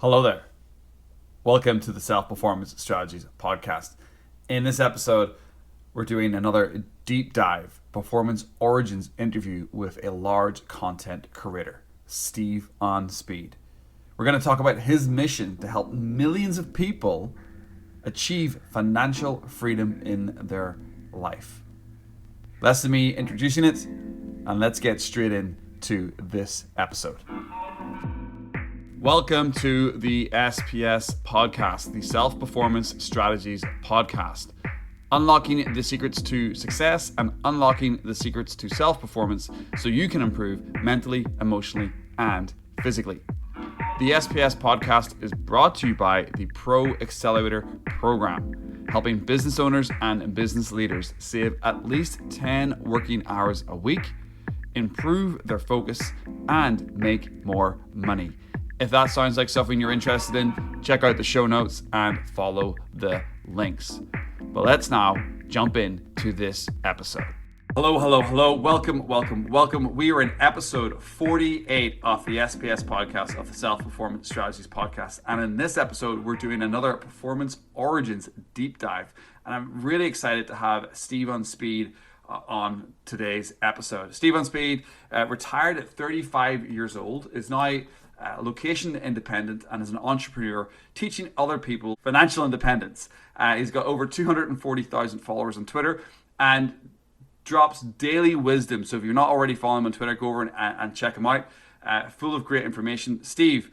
Hello there. Welcome to the Self-Performance Strategies podcast. In this episode, we're doing another deep dive performance origins interview with a large content creator, Steve on Speed. We're going to talk about his mission to help millions of people achieve financial freedom in their life. Less than me introducing it, and let's get straight into this episode. Welcome to the SPS podcast, the Self-Performance Strategies podcast. Unlocking the secrets to success and unlocking the secrets to self-performance so you can improve mentally, emotionally, and physically. The SPS podcast is brought to you by the Pro Accelerator Program, helping business owners and business leaders save at least 10 working hours a week, improve their focus, and make more money. If that sounds like something you're interested in, check out the show notes and follow the links. But let's now jump into this episode. Hello. Welcome. We are in episode 48 of the SPS podcast, of the Self-Performance Strategies podcast. And in this episode, we're doing another performance origins deep dive. And I'm really excited to have Steve on Speed on today's episode. Steve on Speed, retired at 35 years old, is now location independent and is an entrepreneur teaching other people financial independence. He's got over 240,000 followers on Twitter and drops daily wisdom. So if you're not already following him on Twitter, go over and check him out. Full of great information. Steve,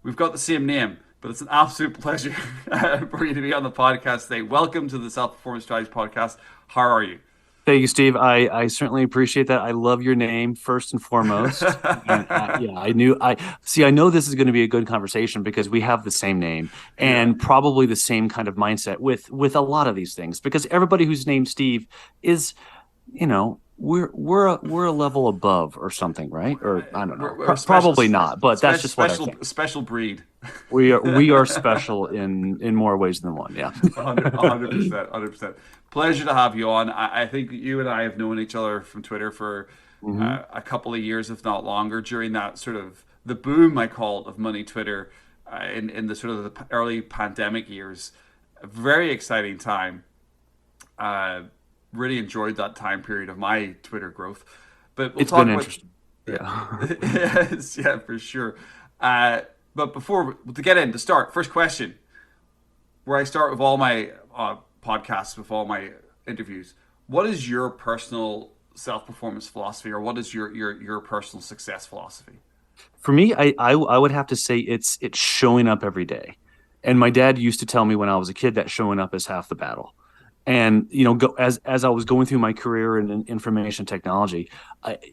we've got the same name, but it's an absolute pleasure for you to be on the podcast today. Welcome to the Self-Performance Strategies podcast. How are you? Thank you, Steve. I certainly appreciate that. I love your name first and foremost. And, I know this is going to be a good conversation because we have the same name and probably the same kind of mindset with a lot of these things. Because everybody who's named Steve is, we're a level above or something, right? Or I don't know. Probably not, but that's just what I think. Special breed. We are special in more ways than one. Yeah. 100%. Pleasure to have you on. I think you and I have known each other from Twitter for a couple of years, if not longer, during that sort of the boom, I call it, of money Twitter in the sort of the early pandemic years. A very exciting time. Really enjoyed that time period of my Twitter growth. But it's been interesting. Yes, yeah, for sure. But to start, first question, where I start with all my podcasts, with all my interviews, what is your personal self-performance philosophy, or what is your personal success philosophy? For me, I would have to say it's showing up every day. And my dad used to tell me when I was a kid that showing up is half the battle. And as I was going through my career in information technology,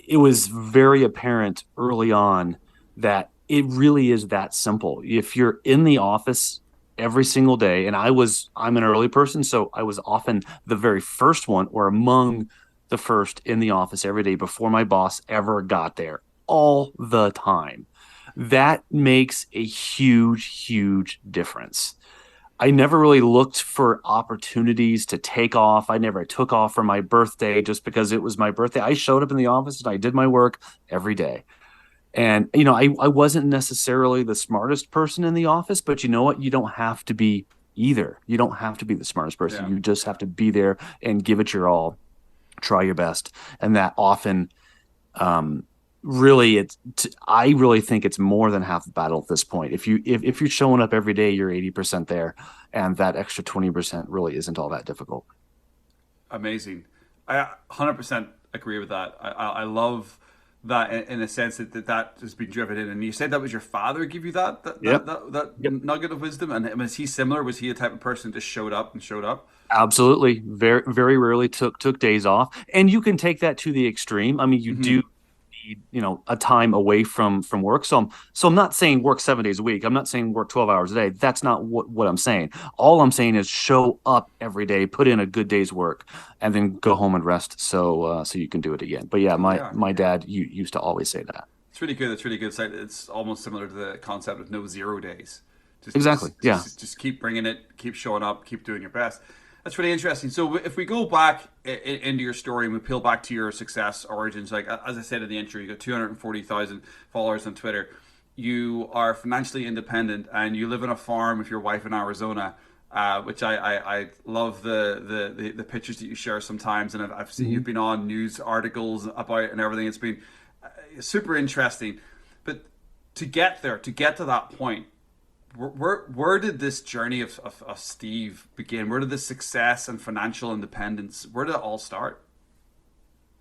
it was very apparent early on that it really is that simple. If you're in the office every single day, and I'm an early person, so I was often the very first one or among the first in the office every day before my boss ever got there, all the time. That makes a huge difference. I never really looked for opportunities to take off. I never took off for my birthday just because it was my birthday. I showed up in the office and I did my work every day. And, I wasn't necessarily the smartest person in the office, but you know what? You don't have to be either. You don't have to be the smartest person. Yeah. You just have to be there and give it your all, try your best. And that often, I really think it's more than half the battle at this point. If you're showing up every day, you're 80% there, and that extra 20% really isn't all that difficult. Amazing. I 100% agree with that. I love that in a sense that has been driven in. And you said that was your father give you that nugget of wisdom. And was he similar? Was he a type of person who just showed up? Absolutely. Very, very rarely took days off. And you can take that to the extreme. I mean, you do need, a time away from work. So I'm not saying work 7 days a week. I'm not saying work 12 hours a day. That's not what I'm saying. All I'm saying is show up every day, put in a good day's work, and then go home and rest so you can do it again. But yeah, my dad used to always say that. It's really good. It's almost similar to the concept of no 0 days. Just keep bringing it, keep showing up, keep doing your best. That's really interesting. So if we go back into your story and we peel back to your success origins, like as I said in the intro, you got 240,000 followers on Twitter. you are financially independent and you live on a farm with your wife in Arizona, which I love the pictures that you share sometimes, and I've seen you've been on news articles about it and everything. It's been super interesting. But to get there, to get to that point, where did this journey of Steve begin? Where did this success and financial independence, where did it all start?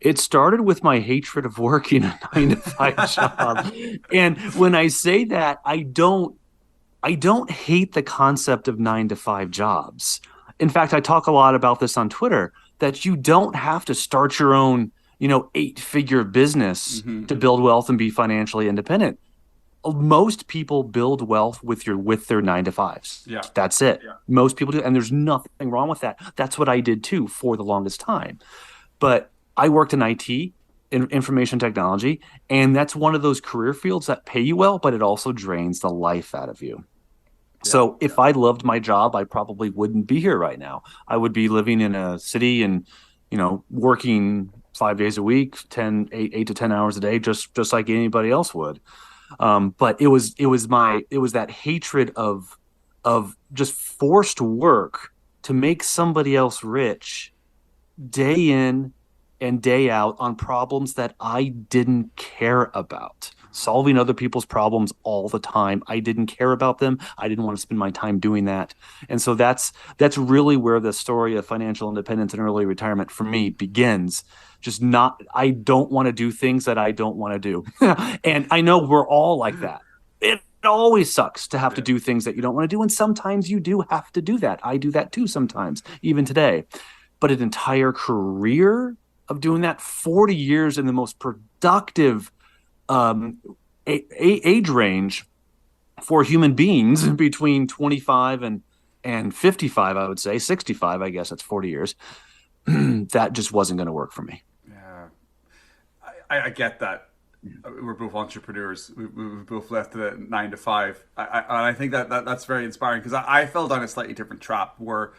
It started with my hatred of working a 9 to 5 job. And when I say that, I don't hate the concept of 9 to 5 jobs. In fact, I talk a lot about this on Twitter, that you don't have to start your own, 8-figure business to build wealth and be financially independent. Most people build wealth with their 9 to 5s. Yeah. That's it. Yeah. Most people do, and there's nothing wrong with that. That's what I did too for the longest time. But I worked in IT, in information technology, and that's one of those career fields that pay you well, but it also drains the life out of you. So if I loved my job, I probably wouldn't be here right now. I would be living in a city and, working 5 days a week, 8 to 10 hours a day, just like anybody else would. But it was that hatred of just forced work to make somebody else rich day in and day out on problems that I didn't care about. Solving other people's problems all the time. I didn't care about them. I didn't want to spend my time doing that. And so that's really where the story of financial independence and early retirement for me begins. I don't want to do things that I don't want to do. And I know we're all like that. It always sucks to have to do things that you don't want to do. And sometimes you do have to do that. I do that too sometimes, even today. But an entire career of doing that, 40 years in the most productive age range for human beings between 25 and 55, I would say 65, I guess that's 40 years. That just wasn't going to work for me. Yeah, I get that. We're both entrepreneurs. We both left it at 9 to 5. I think that's very inspiring, because I fell down a slightly different trap where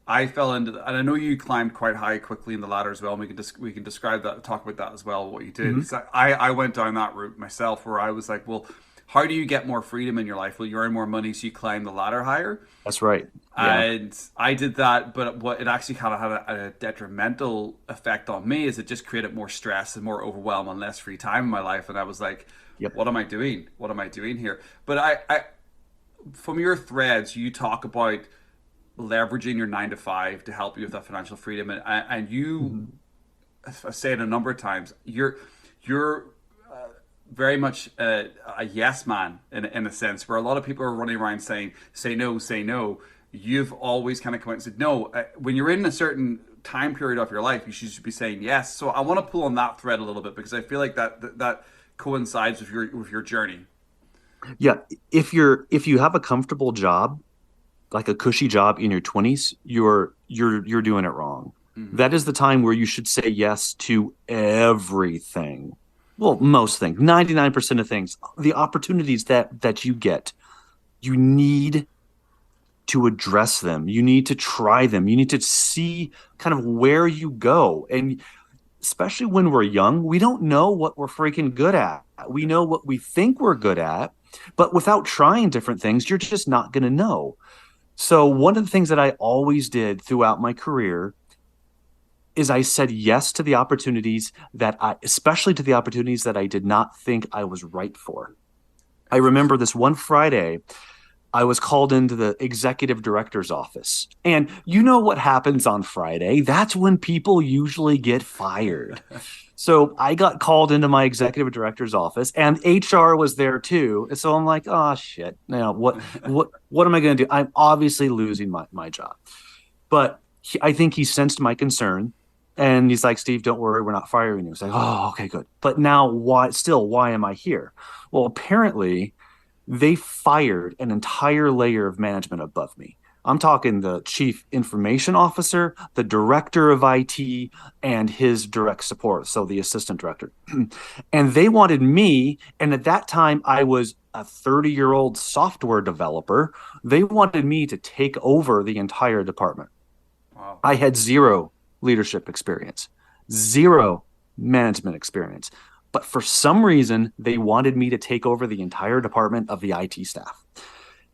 I fell into, and I know you climbed quite high quickly in the ladder as well. And we can describe that, talk about that as well, what you did. Mm-hmm. I went down that route myself, where I was like, well, how do you get more freedom in your life? Well, you earn more money, so you climb the ladder higher. That's right. Yeah. And I did that, but what it actually kind of had a detrimental effect on me is it just created more stress and more overwhelm and less free time in my life. And I was like, what am I doing? What am I doing here? But I from your threads, you talk about leveraging your 9 to 5 to help you with that financial freedom, and you I've said it a number of times, you're very much a yes man in a sense, where a lot of people are running around saying say no. You've always kind of come out and said no. When you're in a certain time period of your life, you should be saying yes. So I want to pull on that thread a little bit, because I feel like that coincides with your journey. Yeah, if you have a comfortable job, like a cushy job in your 20s, you're doing it wrong. Mm-hmm. That is the time where you should say yes to everything. Well, most things, 99% of things. The opportunities that you get, you need to address them. You need to try them. You need to see kind of where you go. And especially when we're young, we don't know what we're freaking good at. We know what we think we're good at, but without trying different things, you're just not going to know. So one of the things that I always did throughout my career is I said yes to the opportunities especially to the opportunities that I did not think I was right for. I remember this one Friday, I was called into the executive director's office. And you know what happens on Friday? That's when people usually get fired. So I got called into my executive director's office, and HR was there too. And so I'm like, oh shit. Now what am I going to do? I'm obviously losing my job. But I think he sensed my concern, and he's like, Steve, don't worry, we're not firing you. It's like, oh, okay, good. But now why am I here? Well, apparently they fired an entire layer of management above me. I'm talking the chief information officer, the director of IT, and his direct support, so the assistant director. And they wanted me, and at that time I was a 30-year-old software developer. They wanted me to take over the entire department. Wow. I had zero leadership experience, zero management experience. But for some reason, they wanted me to take over the entire department of the IT staff.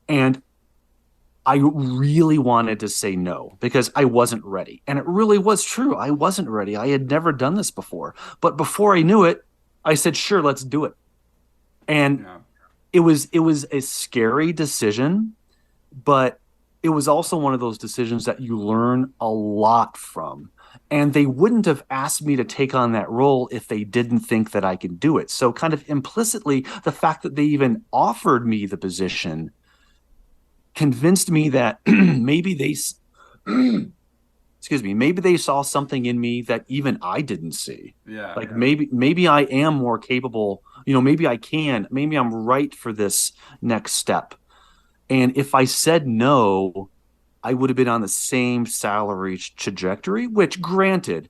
And I really wanted to say no because I wasn't ready. And it really was true. I wasn't ready. I had never done this before. But before I knew it, I said, sure, let's do it. And Yeah. it was a scary decision, but it was also one of those decisions that you learn a lot from. And they wouldn't have asked me to take on that role if they didn't think that I could do it. So kind of implicitly, the fact that they even offered me the position convinced me that maybe they excuse me, maybe they saw something in me that even I didn't see. Yeah. Like maybe I am more capable, maybe maybe I'm right for this next step. And if I said no, I would have been on the same salary trajectory, which granted,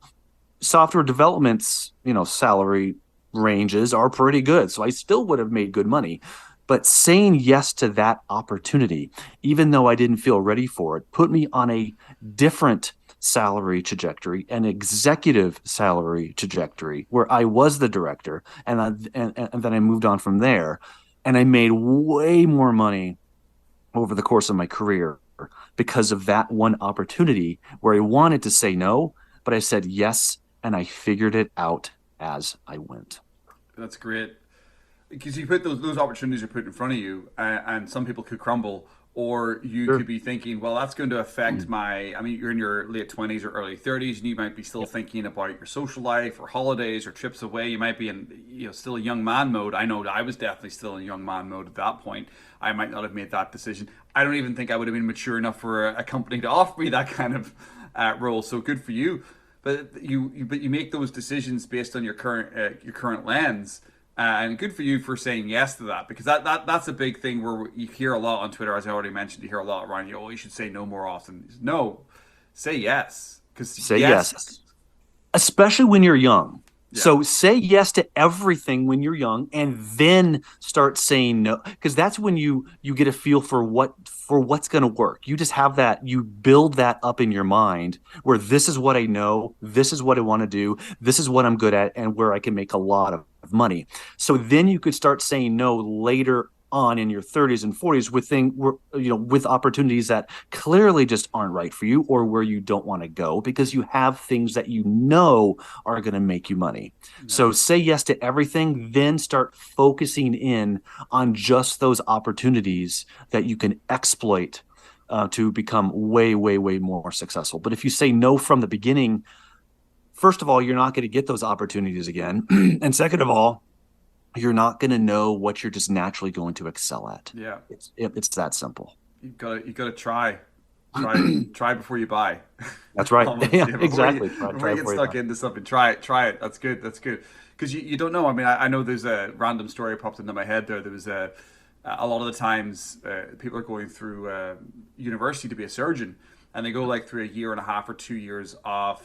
software development's, salary ranges are pretty good. So I still would have made good money. But saying yes to that opportunity, even though I didn't feel ready for it, put me on a different salary trajectory, an executive salary trajectory, where I was the director, and then I moved on from there, and I made way more money over the course of my career because of that one opportunity where I wanted to say no, but I said yes, and I figured it out as I went. That's great. Because you put those opportunities are put in front of you, and some people could crumble, or you Sure. could be thinking, well, that's going to affect my. I mean, you're in your late 20s or early 30s, and you might be still Yep. thinking about your social life or holidays or trips away. You might be in, still a young man mode. I know I was definitely still in young man mode at that point. I might not have made that decision. I don't even think I would have been mature enough for a company to offer me that kind of role. So good for you. But you make those decisions based on your current lens. And good for you for saying yes to that, because that's a big thing where you hear a lot on Twitter, as I already mentioned. You hear a lot around you. Oh, you should say no more often. No, say yes, because Say yes, yes, especially when you're young. yeah, So say yes to everything when you're young, and then start saying no, because that's when you get a feel for what's going to work. You just have that, you build that up in your mind where this is what I know, this is what I want to do, this is what I'm good at, and where I can make a lot of money. So then you could start saying no later on in your 30s and 40s with opportunities that clearly just aren't right for you, or where you don't want to go because you have things that are going to make you money. yeah. So say yes to everything, then start focusing in on just those opportunities that you can exploit to become way, way, way more successful. But if you say no from the beginning, first of all, you're not going to get those opportunities again. And second of all, you're not going to know what you're just naturally going to excel at. Yeah. It's that simple. You gotta try before you buy. That's right. Almost, Yeah, yeah, exactly. before you get Before you stuck buy. into something, try it. That's good. That's good. Because you don't know. I mean, I know there's a random story popped into my head there. There was a lot of the times people are going through university to be a surgeon, and they go like through a year and a half or 2 years of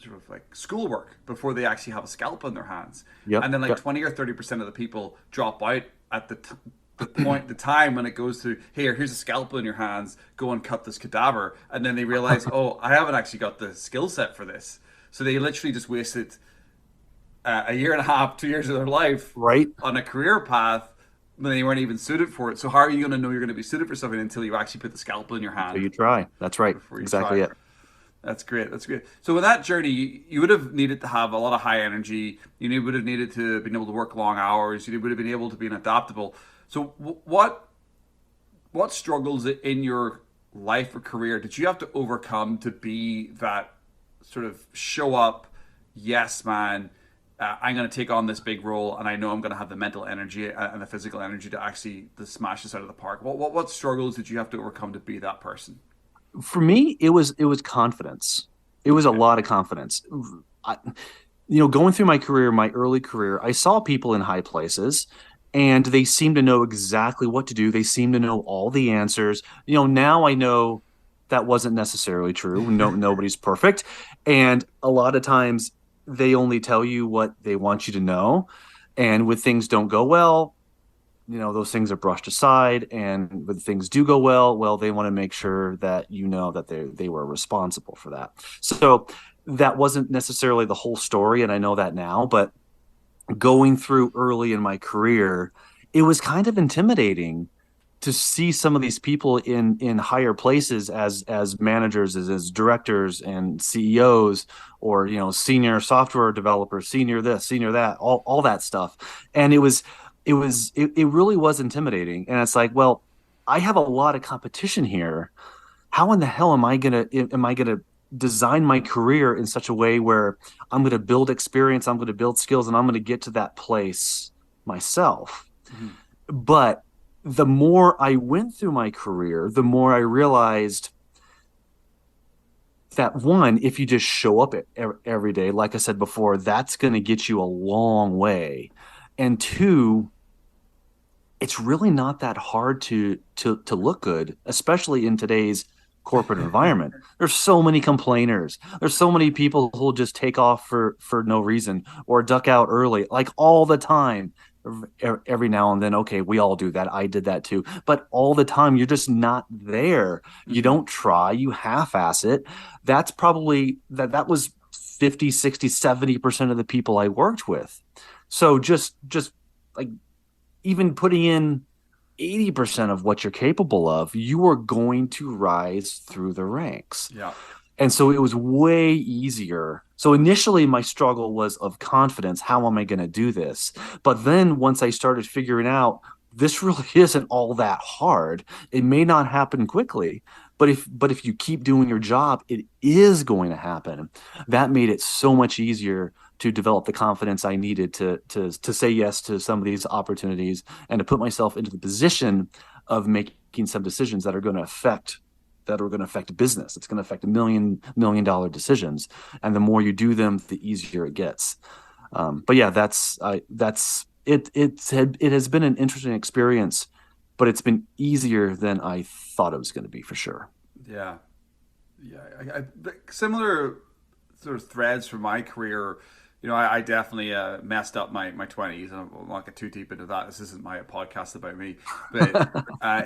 sort of like schoolwork before they actually have a scalpel in their hands. Yep. And then like Yep. 20 or 30% of the people drop out at the time when it goes to, hey, here's a scalpel in your hands, go and cut this cadaver. And then they realize, oh, I haven't actually got the skill set for this. So they literally just wasted a year and a half, 2 years of their life Right. on a career path when they weren't even suited for it. So how are you going to know you're going to be suited for something until you actually put the scalpel in your So hand you try. That's right. before you Exactly try? it. That's great. That's great. So with that journey, you would have needed to have a lot of high energy. Would have needed to been able to work long hours. You would have been able to be adaptable. So what struggles in your life or career did you have to overcome to be that sort of show up, yes, man, I'm going to take on this big role, and I know I'm going to have the mental energy and the physical energy to actually to smash this out of the park. What struggles did you have to overcome to be that person? For me, it was confidence. It was a Okay. lot of confidence. I, Going through my career, my early career, I saw people in high places, and they seemed to know exactly what to do. They seemed to know all the answers. Now I know that wasn't necessarily true. No, nobody's perfect, and a lot of times they only tell you what they want you to know. And when things don't go well, those things are brushed aside, and when things do go well, they want to make sure that that they were responsible for that. So that wasn't necessarily the whole story, and I know that now, but going through early in my career, it was kind of intimidating to see some of these people in higher places as managers, as directors and CEOs, or senior software developers, senior this, senior that, all that stuff. And it really was intimidating. And it's like, well, I have a lot of competition here. How in the hell am I gonna design my career in such a way where I'm gonna build experience, I'm gonna build skills, and I'm gonna get to that place myself? Mhm. But the more I went through my career, the more I realized that, one, if you just show up every day, like I said before, that's going to get you a long way. And two, it's really not that hard to look good, especially in today's corporate environment. There's so many complainers. There's so many people who'll just take off for no reason or duck out early, like all the time. Every now and then, okay, we all do that. I did that too. But all the time, you're just not there. You Mhm. don't try, you half-ass it. That's probably that was 50, 60, 70% of the people I worked with. So just like, even putting in 80% of what you're capable of, you are going to rise through the ranks. Yeah. And so it was way easier. So initially, my struggle was of confidence. How am I going to do this? But then once I started figuring out this really isn't all that hard, it may not happen quickly, but if you keep doing your job, it is going to happen. That made it so much easier to develop the confidence I needed to say yes to some of these opportunities and to put myself into the position of making some decisions that are going to affect business. It's going to affect $1 million decisions, and the more you do them, the easier it gets. But yeah, that's it. It has been an interesting experience, but it's been easier than I thought it was going to be, for sure. Yeah. Yeah. Similar sort of threads from my career. I definitely messed up my 20s, and I won't get too deep into that. This isn't my podcast about me. But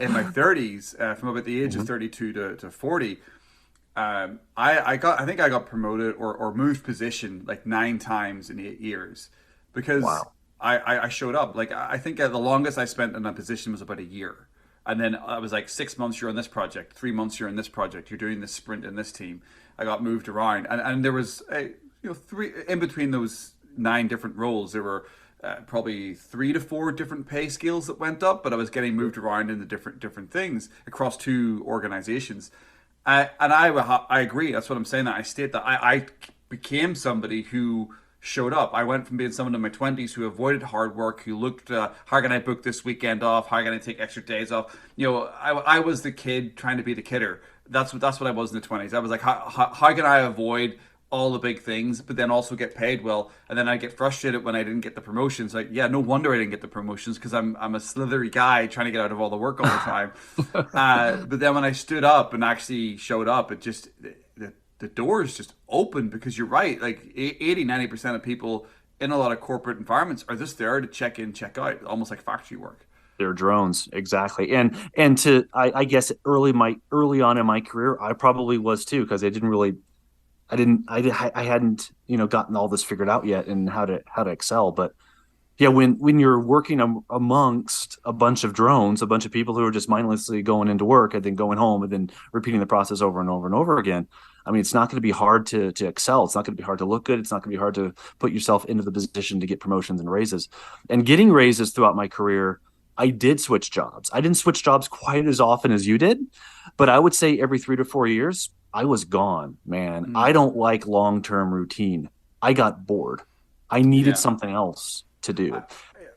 in my 30s, from about the age of Mhm. 32 to 40, I think I got promoted or moved position like 9 times in 8 years because Wow. I showed up. Like I think the longest I spent in a position was about a year. And then I was like 6 months you're on this project, 3 months you're in this project, you're doing this sprint in this team. I got moved around, and there was three in between those 9 different roles. There were probably 3 to 4 different pay scales that went up, but I was getting moved around in the different things across 2 organizations. And I agree. That's what I'm saying. That I state that I became somebody who showed up. I went from being someone in my 20s who avoided hard work, who looked, how can I book this weekend off? How can I take extra days off? I was the kid trying to be the kidder. That's what I was in the 20s. I was like, how can I avoid all the big things, but then also get paid well? And then I get frustrated when I didn't get the promotions. Like, yeah, no wonder I didn't get the promotions because I'm a slithery guy trying to get out of all the work all the time. But then when I stood up and actually showed up, it just the doors just opened because you're right. Like 80-90% of people in a lot of corporate environments are just there to check in, check out, almost like factory work. They're drones, exactly. And I guess early on in my career, I probably was too, because I hadn't gotten all this figured out yet and how to excel. But yeah, when you're working amongst a bunch of drones, a bunch of people who are just mindlessly going into work and then going home and then repeating the process over and over and over again, I mean, it's not going to be hard to excel. It's not going to be hard to look good. It's not going to be hard to put yourself into the position to get promotions and raises. And getting raises throughout my career, I did switch jobs. I didn't switch jobs quite as often as you did, but I would say every 3 to 4 years, I was gone, man. I Mm, don't like long-term routine. I got bored. I needed yeah. something else to I, do.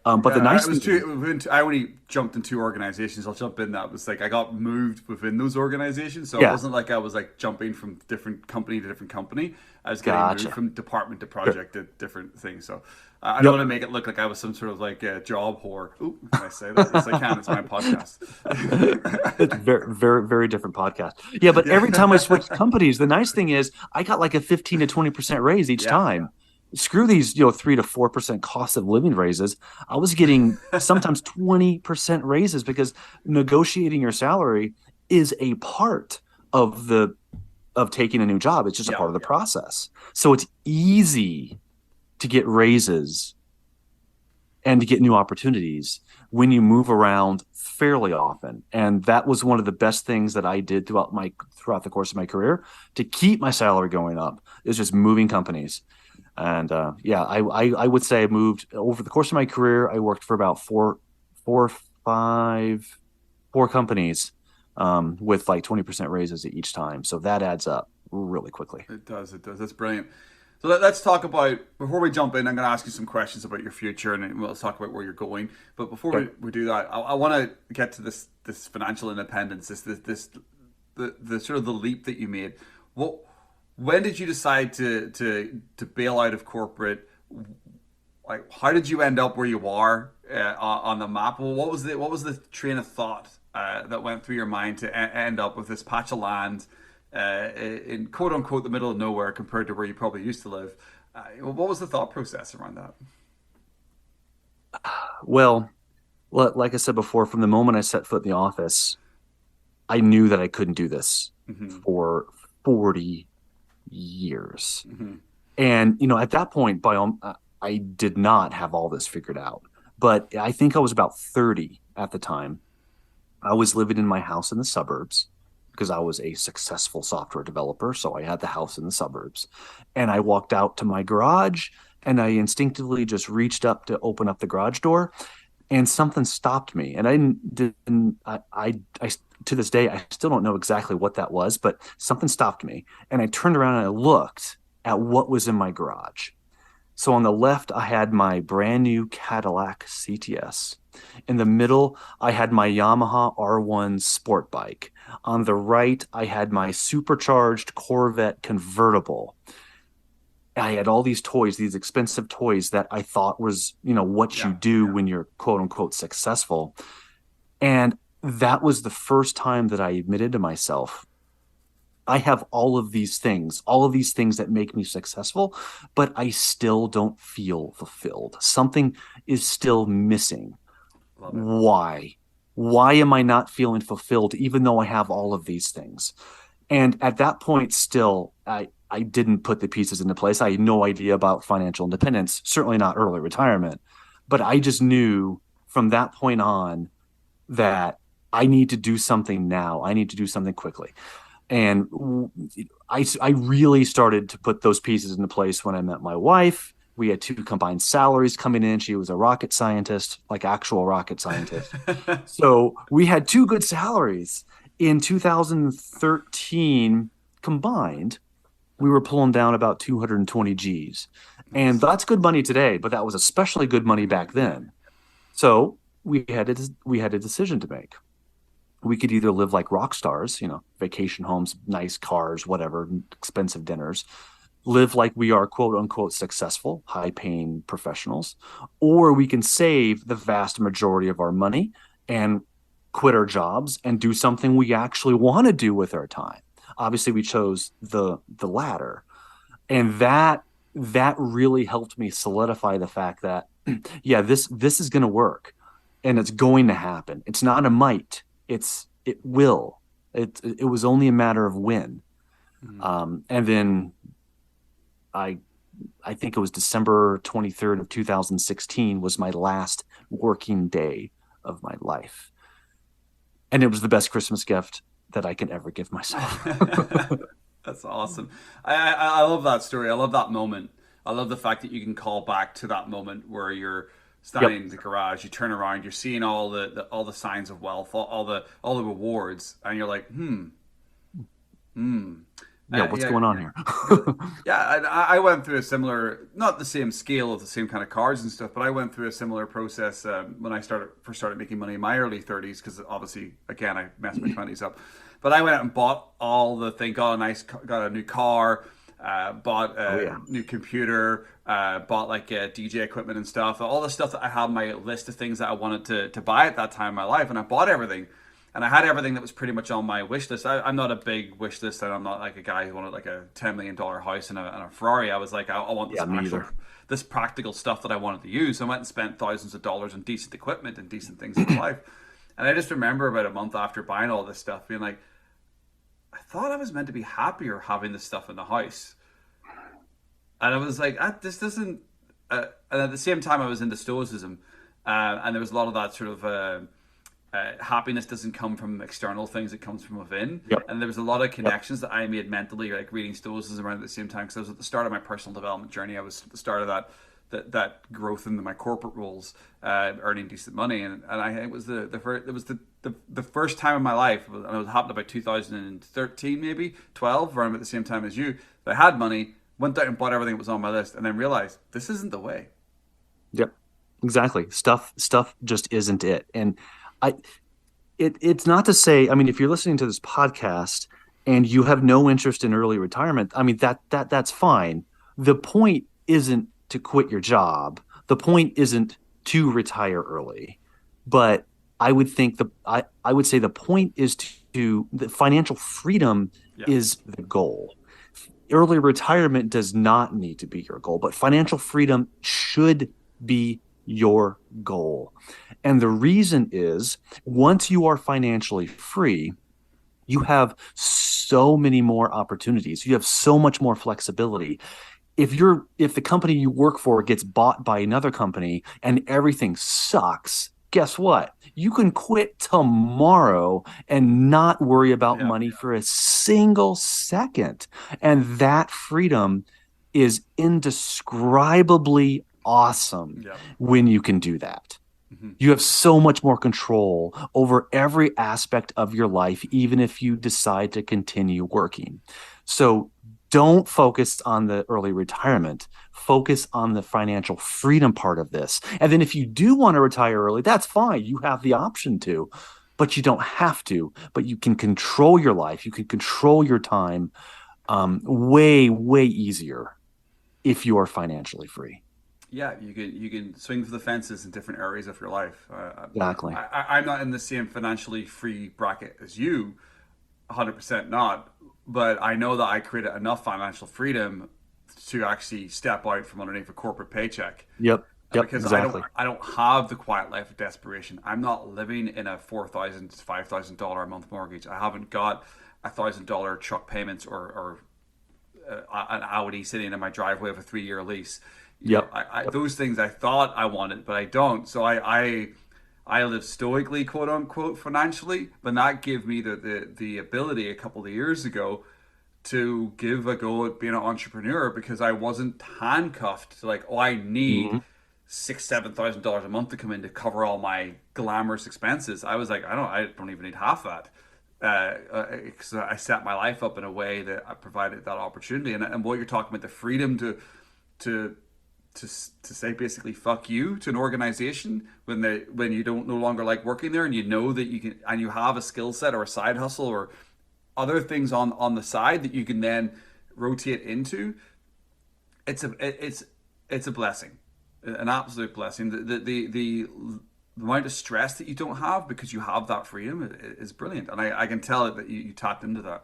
But the yeah, nice it was thing is, too. I only jumped in 2 organizations. I'll jump in. That was like I got moved within those organizations, so it yeah, wasn't like I was like jumping from different company to different company. I was getting moved gotcha. from department to Sure. project to different things. So I don't Yep. want to make it look like I was some sort of like job whore. Ooh, can I say that? Yes, I can. It's my podcast. It's very, very, very different podcast. Yeah, but every time I switched companies, the nice thing is I got like a 15 to 20% raise each Yeah, time. Screw these, 3 to 4% cost of living raises. I was getting sometimes 20% raises, because negotiating your salary is a part of the of taking a new job. It's just a yeah, part of the process. So it's easy to get raises and to get new opportunities when you move around fairly often. And that was one of the best things that I did throughout the course of my career to keep my salary going up, is just moving companies. And yeah, I would say I moved over the course of my career. I worked for about four companies, with like 20% raises at each time. So that adds up really quickly. It does. It does. That's brilliant. So let's talk about, before we jump in, I'm going to ask you some questions about your future, and then we'll talk about where you're going. But before Okay. we do that, I want to get to this financial independence, the sort of the leap that you made. What When did you decide to bail out of corporate? Like, how did you end up where you are on the map? Well, what was the train of thought that went through your mind to end up with this patch of land in quote unquote the middle of nowhere compared to where you probably used to live? What was the thought process around that? Well, like I said before, from the moment I set foot in the office, I knew that I couldn't do this Hmm. for 40 years. Hmm. And, at that point, I did not have all this figured out. But I think I was about 30 at the time. I was living in my house in the suburbs because I was a successful software developer. So I had the house in the suburbs. And I walked out to my garage and I instinctively just reached up to open up the garage door, and something stopped me. And I to this day, I still don't know exactly what that was, but something stopped me. And I turned around and I looked at what was in my garage. So on the left, I had my brand new Cadillac CTS. In the middle, I had my Yamaha R1 sport bike. On the right, I had my supercharged Corvette convertible. I had all these toys, these expensive toys that I thought was, what you Yeah. do when you're quote unquote successful. And that was the first time that I admitted to myself, I have all of these things that make me successful, but I still don't feel fulfilled. Something is still missing. Love it. Why? Why am I not feeling fulfilled even though I have all of these things? And at that point, still, I didn't put the pieces into place. I had no idea about financial independence, certainly not early retirement. But I just knew from that point on that I need to do something now. I need to do something quickly. And I really started to put those pieces into place when I met my wife. We had two combined salaries coming in. She was a rocket scientist, like actual rocket scientist. So we had two good salaries. In 2013 combined, we were pulling down about 220 G's. And Nice. that's good money today, but that was especially good money back then. So we had a decision to make. We could either live like rock stars, vacation homes, nice cars, whatever, expensive dinners, live like we are quote unquote successful, high paying professionals, or we can save the vast majority of our money and quit our jobs and do something we actually want to do with our time. Obviously, we chose the latter. And that really helped me solidify the fact that yeah, this is going to work and it's going to happen. It's not a might. It will. It was only a matter of when. Mhm. And then I I think it was December 23rd of 2016 was my last working day of my life. And it was the best Christmas gift that I can ever give myself. That's awesome. I love that story. I love that moment. I love the fact that you can call back to that moment where you're standing Yep. in the garage, you turn around, you're seeing all the signs of wealth, all the rewards, and you're like, hmm. Yeah, what's Yeah, going on here? yeah. I went through a similar, not the same scale of the same kind of cars and stuff, but I went through a similar process when I first started making money in my early 30s, because obviously, again, I messed my 20s up. But I went out and bought all the thing, got a new car, bought Oh a yeah. new computer, bought like DJ equipment and stuff, all the stuff that I had on my list of things that I wanted to buy at that time in my life, and I bought everything. And I had everything that was pretty much on my wish list. I'm not a big wish list, and I'm not like a guy who wanted like a $10 million house and a Ferrari. I was like, I want Yeah, me either. this practical stuff that I wanted to use. So I went and spent thousands of dollars on decent equipment and decent things in my life. And I just remember about a month after buying all this stuff, being like, I thought I was meant to be happier having this stuff in the house. And I was like, this doesn't. and at the same time, I was into Stoicism, and there was a lot of that sort of happiness doesn't come from external things; it comes from within. Yep. And there was a lot of Yep. connections that I made mentally, like reading Stoicism around at the same time, because I was at the start of my personal development journey. I was at the start of that growth into my corporate roles, earning decent money, and I think it was the first time in my life, and it was happened about 2013, maybe 12, around about the same time as you, that I had money, went out and bought everything that was on my list, and then realized this isn't the way. Yep. Exactly. Stuff just isn't it. And I it's not to say, I mean, if you're listening to this podcast and you have no interest in early retirement, I mean that's fine. The point isn't to quit your job. The point isn't to retire early. But I would say the point is to the financial freedom Yeah. is the goal. Early retirement does not need to be your goal, but financial freedom should be your goal. And the reason is once you are financially free, you have so many more opportunities. You have so much more flexibility. If the company you work for gets bought by another company and everything sucks, guess what? You can quit tomorrow and not worry about Yeah. money for a single second. And that freedom is indescribably awesome Yeah. when you can do that. Mm-hmm. You have so much more control over every aspect of your life, even if you decide to continue working. So don't focus on the early retirement. Focus on the financial freedom part of this. And then if you do want to retire early, that's fine. You have the option to, but you don't have to. But you can control your life. You can control your time way, way easier if you are financially free. Yeah, you can swing for the fences in different areas of your life. Exactly. I'm not in the same financially free bracket as you, 100% not. But I know that I created enough financial freedom to actually step out from underneath a corporate paycheck. Yep. Yep. Because I don't Exactly. I don't have the quiet life of desperation. I'm not living in a $4,000 $5,000 a month mortgage. I haven't got $1,000 truck payments or an Audi sitting in my driveway with a 3-year lease. Yep. Yep. Those things I thought I wanted, but I don't. So I live stoically, quote unquote, financially, but that gave me the ability a couple of years ago to give a go at being an entrepreneur because I wasn't handcuffed to like, oh, I need Mhm. $6,000 $7,000 a month to come in to cover all my glamorous expenses. I was like, I don't even need half that. Because I set my life up in a way that I provided that opportunity, and what you're talking about, the freedom to to say basically fuck you to an organization when you don't no longer like working there, and you know that you can, and you have a skill set or a side hustle or other things on the side that you can then rotate into. It's a blessing, an absolute blessing. The amount of stress that you don't have because you have that freedom is brilliant, and I can tell that you tapped into that.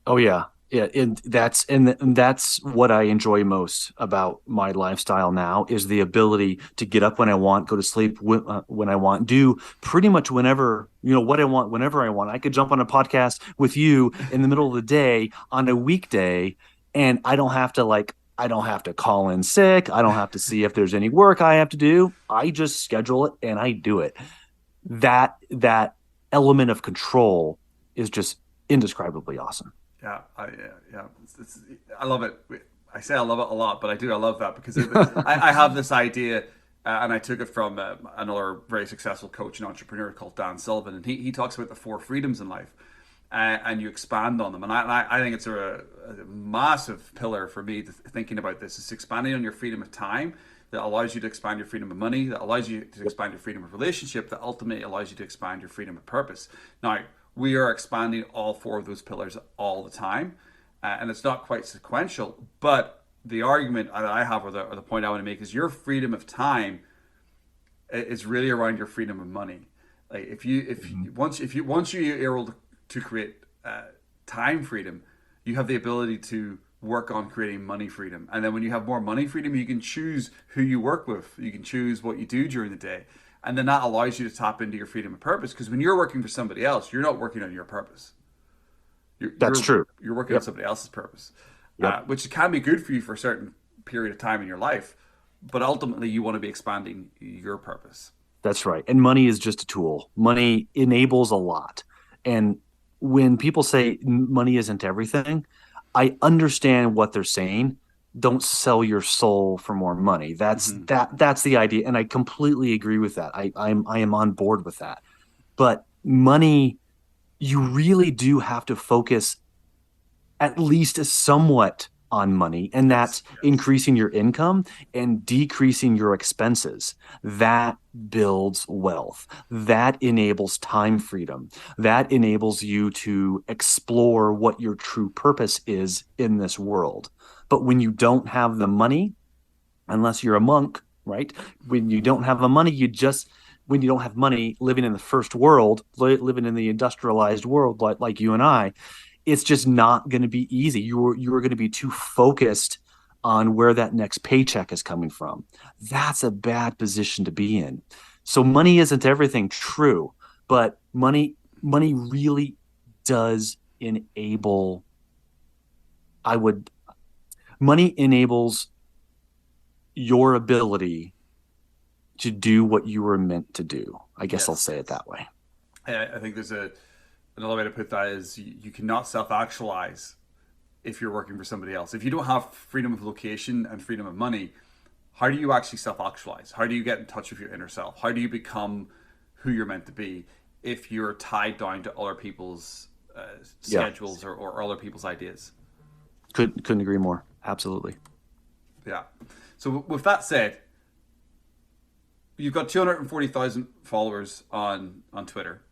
Oh yeah. Yeah, and that's what I enjoy most about my lifestyle now is the ability to get up when I want, go to sleep when I want, do pretty much whenever, what I want, whenever I want. I could jump on a podcast with you in the middle of the day on a weekday, and I don't have to call in sick. I don't have to see if there's any work I have to do. I just schedule it and I do it. That element of control is just indescribably awesome. I love it. I say I love it a lot, but I love that because I have this idea, and I took it from another very successful coach and entrepreneur called Dan Sullivan, and he talks about the four freedoms in life, and you expand on them, and I think it's a massive pillar for me thinking about this is expanding on your freedom of time. That allows you to expand your freedom of money, that allows you to expand your freedom of relationship, that ultimately allows you to expand your freedom of purpose. Now, we are expanding all four of those pillars all the time, and it's not quite sequential. But the argument that I have, or the point I want to make, is your freedom of time is really around your freedom of money. Like once you're able to create time freedom, you have the ability to work on creating money freedom. And then when you have more money freedom, you can choose who you work with. You can choose what you do during the day. And then that allows you to tap into your freedom of purpose. Because when you're working for somebody else, you're not working on your purpose. That's true. You're working on Yep. somebody else's purpose, Yep. which can be good for you for a certain period of time in your life. but ultimately you want to be expanding your purpose. That's right. And money is just a tool. Money enables a lot. And when people say money isn't everything, I understand what they're saying. Don't sell your soul for more money. Mm-hmm. That's the idea. And I completely agree with that. I am on board with that. But money, you really do have to focus at least somewhat on money, and Yes. that's increasing your income and decreasing your expenses. That builds wealth. That enables time freedom. That enables you to explore what your true purpose is in this world. But when you don't have the money, unless you're a monk, right? When you don't have the money, when you don't have money living in the first world, living in the industrialized world like you and I, it's just not going to be easy. You're going to be too focused on where that next paycheck is coming from. That's a bad position to be in. So money isn't everything, true, but money really does enable I would money enables your ability to do what you were meant to do. I guess I'll Yes. say it that way. I think there's another way to put that is you cannot self-actualize if you're working for somebody else. If you don't have freedom of location and freedom of money, how do you actually self-actualize? How do you get in touch with your inner self? How do you become who you're meant to be if you're tied down to other people's Yeah, schedules or other people's ideas? couldn't agree more. Absolutely. Yeah. So with that said, you've got 240,000 followers on Twitter.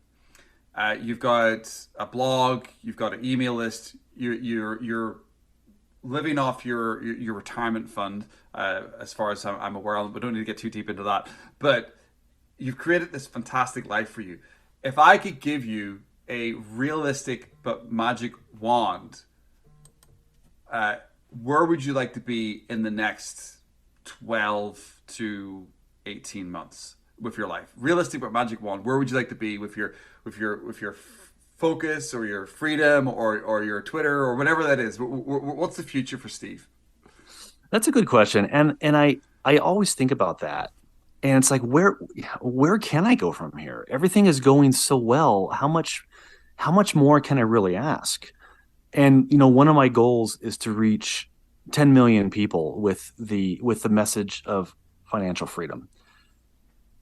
You've got a blog. You've got an email list. You're living off your retirement fund, as far as I'm aware of. We don't need to get too deep into that. But you've created this fantastic life for you. If I could give you a realistic but magic wand, where would you like to be in the next 12 to 18 months with your life? Realistic but magic wand. Where would you like to be with your focus or your freedom or your Twitter or whatever that is? What's the future for Steve? That's a good question. And I always think about that. And it's like where can I go from here? Everything is going so well. How much more can I really ask? And one of my goals is to reach 10 million people with the message of financial freedom.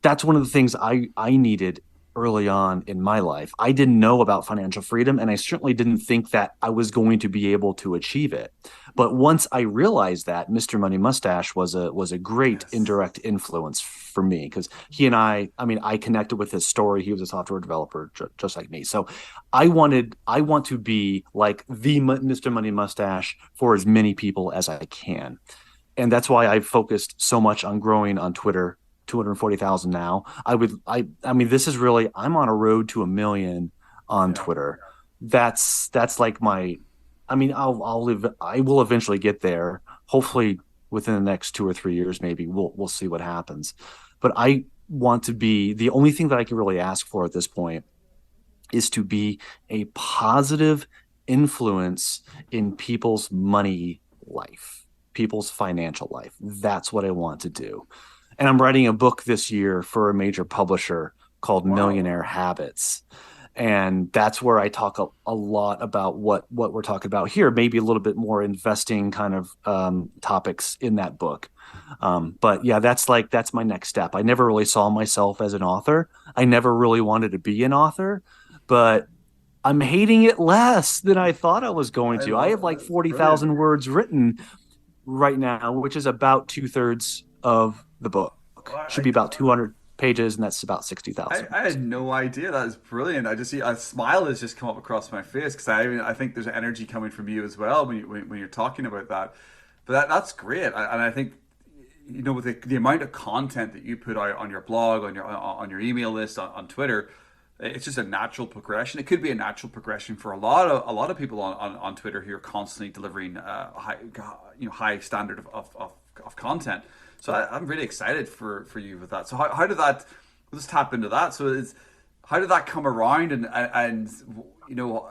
That's one of the things I needed early on in my life. I didn't know about financial freedom, and I certainly didn't think that I was going to be able to achieve it. But once I realized that, Mr. Money Mustache was a great Yes. indirect influence for me, because he and I mean, I connected with his story. He was a software developer just like me. So I want to be like the Mr. Money Mustache for as many people as I can. And that's why I've focused so much on growing on Twitter. 240,000 now. I mean, this is really, I'm on a road to 1 million on Yeah. Twitter. That's like I mean, I will eventually get there. Hopefully within the next 2 or 3 years, maybe we'll see what happens. But I want to be, the only thing that I can really ask for at this point is to be a positive influence in people's money life, people's financial life. That's what I want to do. And I'm writing a book this year for a major publisher called Wow. Millionaire Habits. And that's where I talk a lot about what we're talking about here, maybe a little bit more investing kind of topics in that book. But yeah, that's my next step. I never really saw myself as an author. I never really wanted to be an author, but I'm hating it less than I thought I was going I to. I love have it. like That's brilliant. 40,000 words written right now, which is about two-thirds of the book. Well, Should be about 200 pages, and that's about 60,000 I words. had no idea. That is brilliant. I just see a smile has just come up across my face because I think there's energy coming from you as well when you're talking about that. But that's great, and I think with the amount of content that you put out on your blog, on your email list, on Twitter, it's just a natural progression. It could be a natural progression for a lot of people on Twitter who are constantly delivering high standard of content. So I'm really excited for you with that. So how did that? Let's tap into that. So how did that come around, and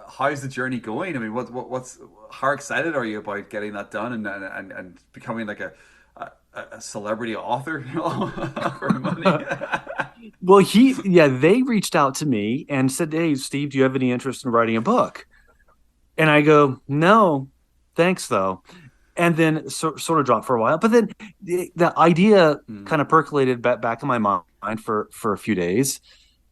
how's the journey going? I mean, what's how excited are you about getting that done and becoming like a celebrity author for money. Well, they reached out to me and said, "Hey, Steve, do you have any interest in writing a book?" And I go, "No, thanks, though." And then sort of dropped for a while. But then the idea kind of percolated back in my mind for a few days.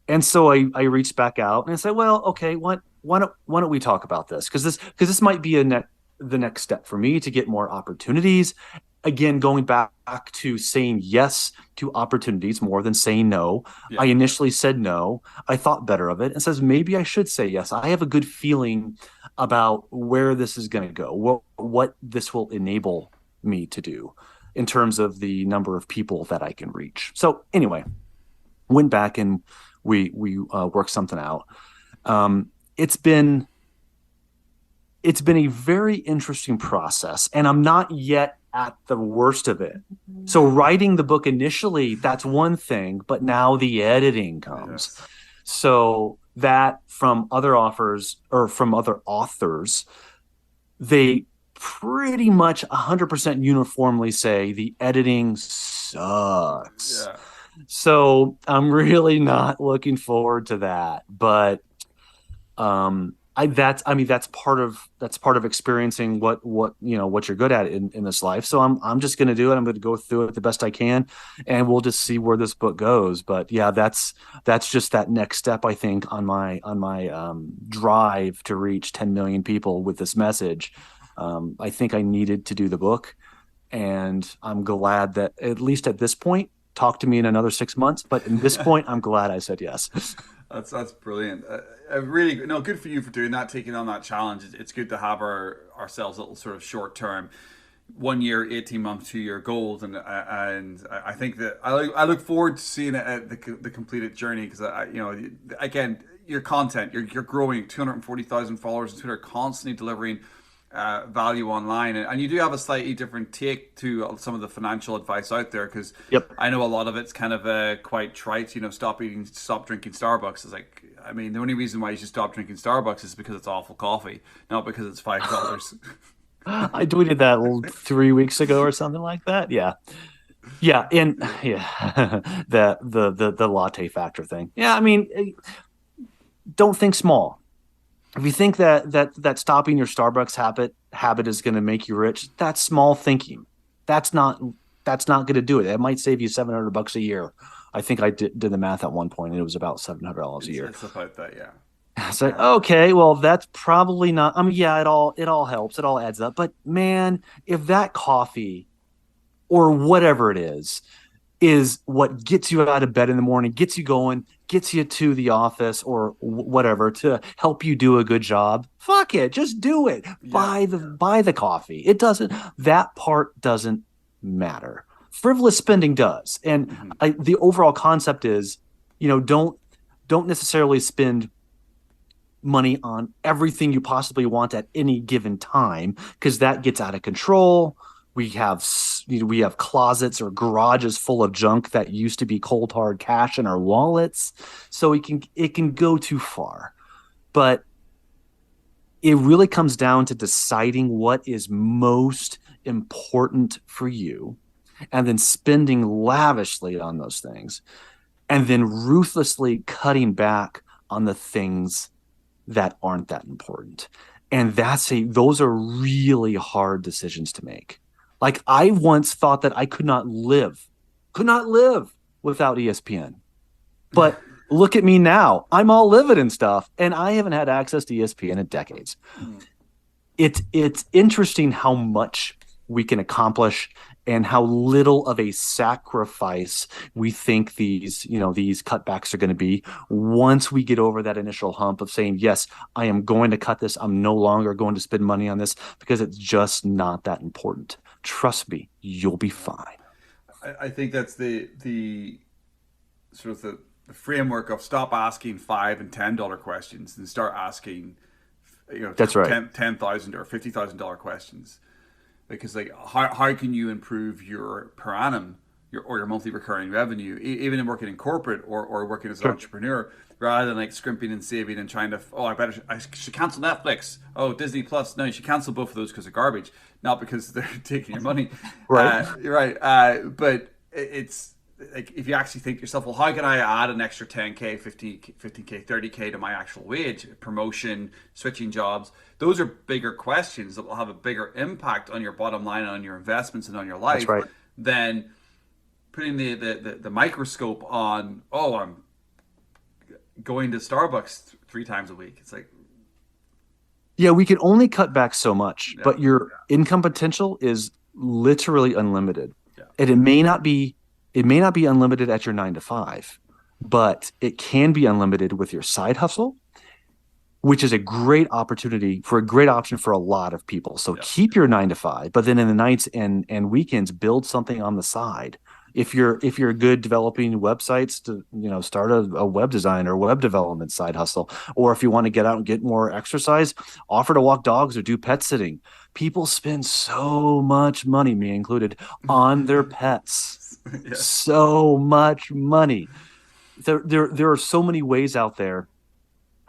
And so I reached back out and I said, "Well, okay, why don't we talk about this? Because this might be the next step for me to get more opportunities. Again, going back to saying yes to opportunities more than saying no. Yeah. I initially said no. I thought better of it and says maybe I should say yes. I have a good feeling about where this is going to go, what this will enable me to do in terms of the number of people that I can reach." So anyway, went back and we worked something out. It's been a very interesting process, and I'm not yet at the worst of it. So writing the book initially, that's one thing, but now the editing comes. Yes. So that from other authors, they pretty much 100% uniformly say the editing sucks. Yeah. So I'm really not looking forward to that. But that's part of experiencing what you're good at in this life. So I'm just going to do it. I'm going to go through it the best I can, and we'll just see where this book goes. But yeah, that's just that next step, I think, on my drive to reach 10 million people with this message. I think I needed to do the book, and I'm glad that at least at this point, talk to me in another 6 months. But in this point, I'm glad I said yes. That's brilliant. Really, no, good for you for doing that, taking on that challenge. It's good to have ourselves little sort of short term, 1 year, 18 month, 2 year goals, and I think that I look forward to seeing it, the completed journey, because again, your content, you're growing 240,000 followers on Twitter, constantly delivering value online, and you do have a slightly different take to some of the financial advice out there, because Yep. I know a lot of it's kind of quite trite. Stop drinking Starbucks. It's like, I mean, the only reason why you should stop drinking Starbucks is because it's awful coffee, not because it's $5. I tweeted that 3 weeks ago or something like that. Yeah. Yeah. And yeah, the latte factor thing. Yeah. I mean, don't think small. If you think that stopping your Starbucks habit is going to make you rich, that's small thinking. That's not going to do it. It might save you $700 a year. I think I did the math at one point, and it was about $700 a year. It's about that, yeah. It's like, okay, well, that's probably not. I mean, yeah, it all helps. It all adds up. But man, if that coffee or whatever it is what gets you out of bed in the morning, gets you going, gets you to the office or whatever to help you do a good job, fuck it, just do it. Yeah. Buy the coffee. That part doesn't matter. Frivolous spending does. And the overall concept is, don't necessarily spend money on everything you possibly want at any given time, because that gets out of control. We have closets or garages full of junk that used to be cold hard cash in our wallets, so it can go too far. But it really comes down to deciding what is most important for you, and then spending lavishly on those things, and then ruthlessly cutting back on the things that aren't that important. And those are really hard decisions to make. Like, I once thought that I could not live without ESPN. But look at me now. I'm all livid and stuff, and I haven't had access to ESPN in decades. It's interesting how much we can accomplish and how little of a sacrifice we think these cutbacks are going to be once we get over that initial hump of saying, yes, I am going to cut this. I'm no longer going to spend money on this because it's just not that important. Trust me, you'll be fine. I think that's the sort of the framework of stop asking $5 and $10 questions and start asking, that's right, $10,000 or $50,000 questions. Because, like, how can you improve your per annum your monthly recurring revenue, even in working in corporate or working as an Sure. entrepreneur, rather than like scrimping and saving and trying to, oh, I should cancel Netflix. Oh, Disney Plus. No, you should cancel both of those because they're garbage, not because they're taking your money. Right. You're right. But it's like, if you actually think to yourself, well, how can I add an extra 10K, 15K, 30K to my actual wage, promotion, switching jobs? Those are bigger questions that will have a bigger impact on your bottom line and on your investments and on your That's life right. than putting the microscope on, oh, I'm going to Starbucks 3 times a week. It's like, Yeah, we can only cut back so much, yeah, but your income potential is literally unlimited. yeah, And it may not be unlimited at your 9 to 5, but it can be unlimited with your side hustle, which is a great opportunity for a great option for a lot of people. So yeah, keep your 9 to 5, but then in the nights and weekends, build something on the side. If you're good developing websites, to start a web design or web development side hustle, or if you want to get out and get more exercise, offer to walk dogs or do pet sitting. People spend so much money, me included, on their pets. yes. So much money. There are so many ways out there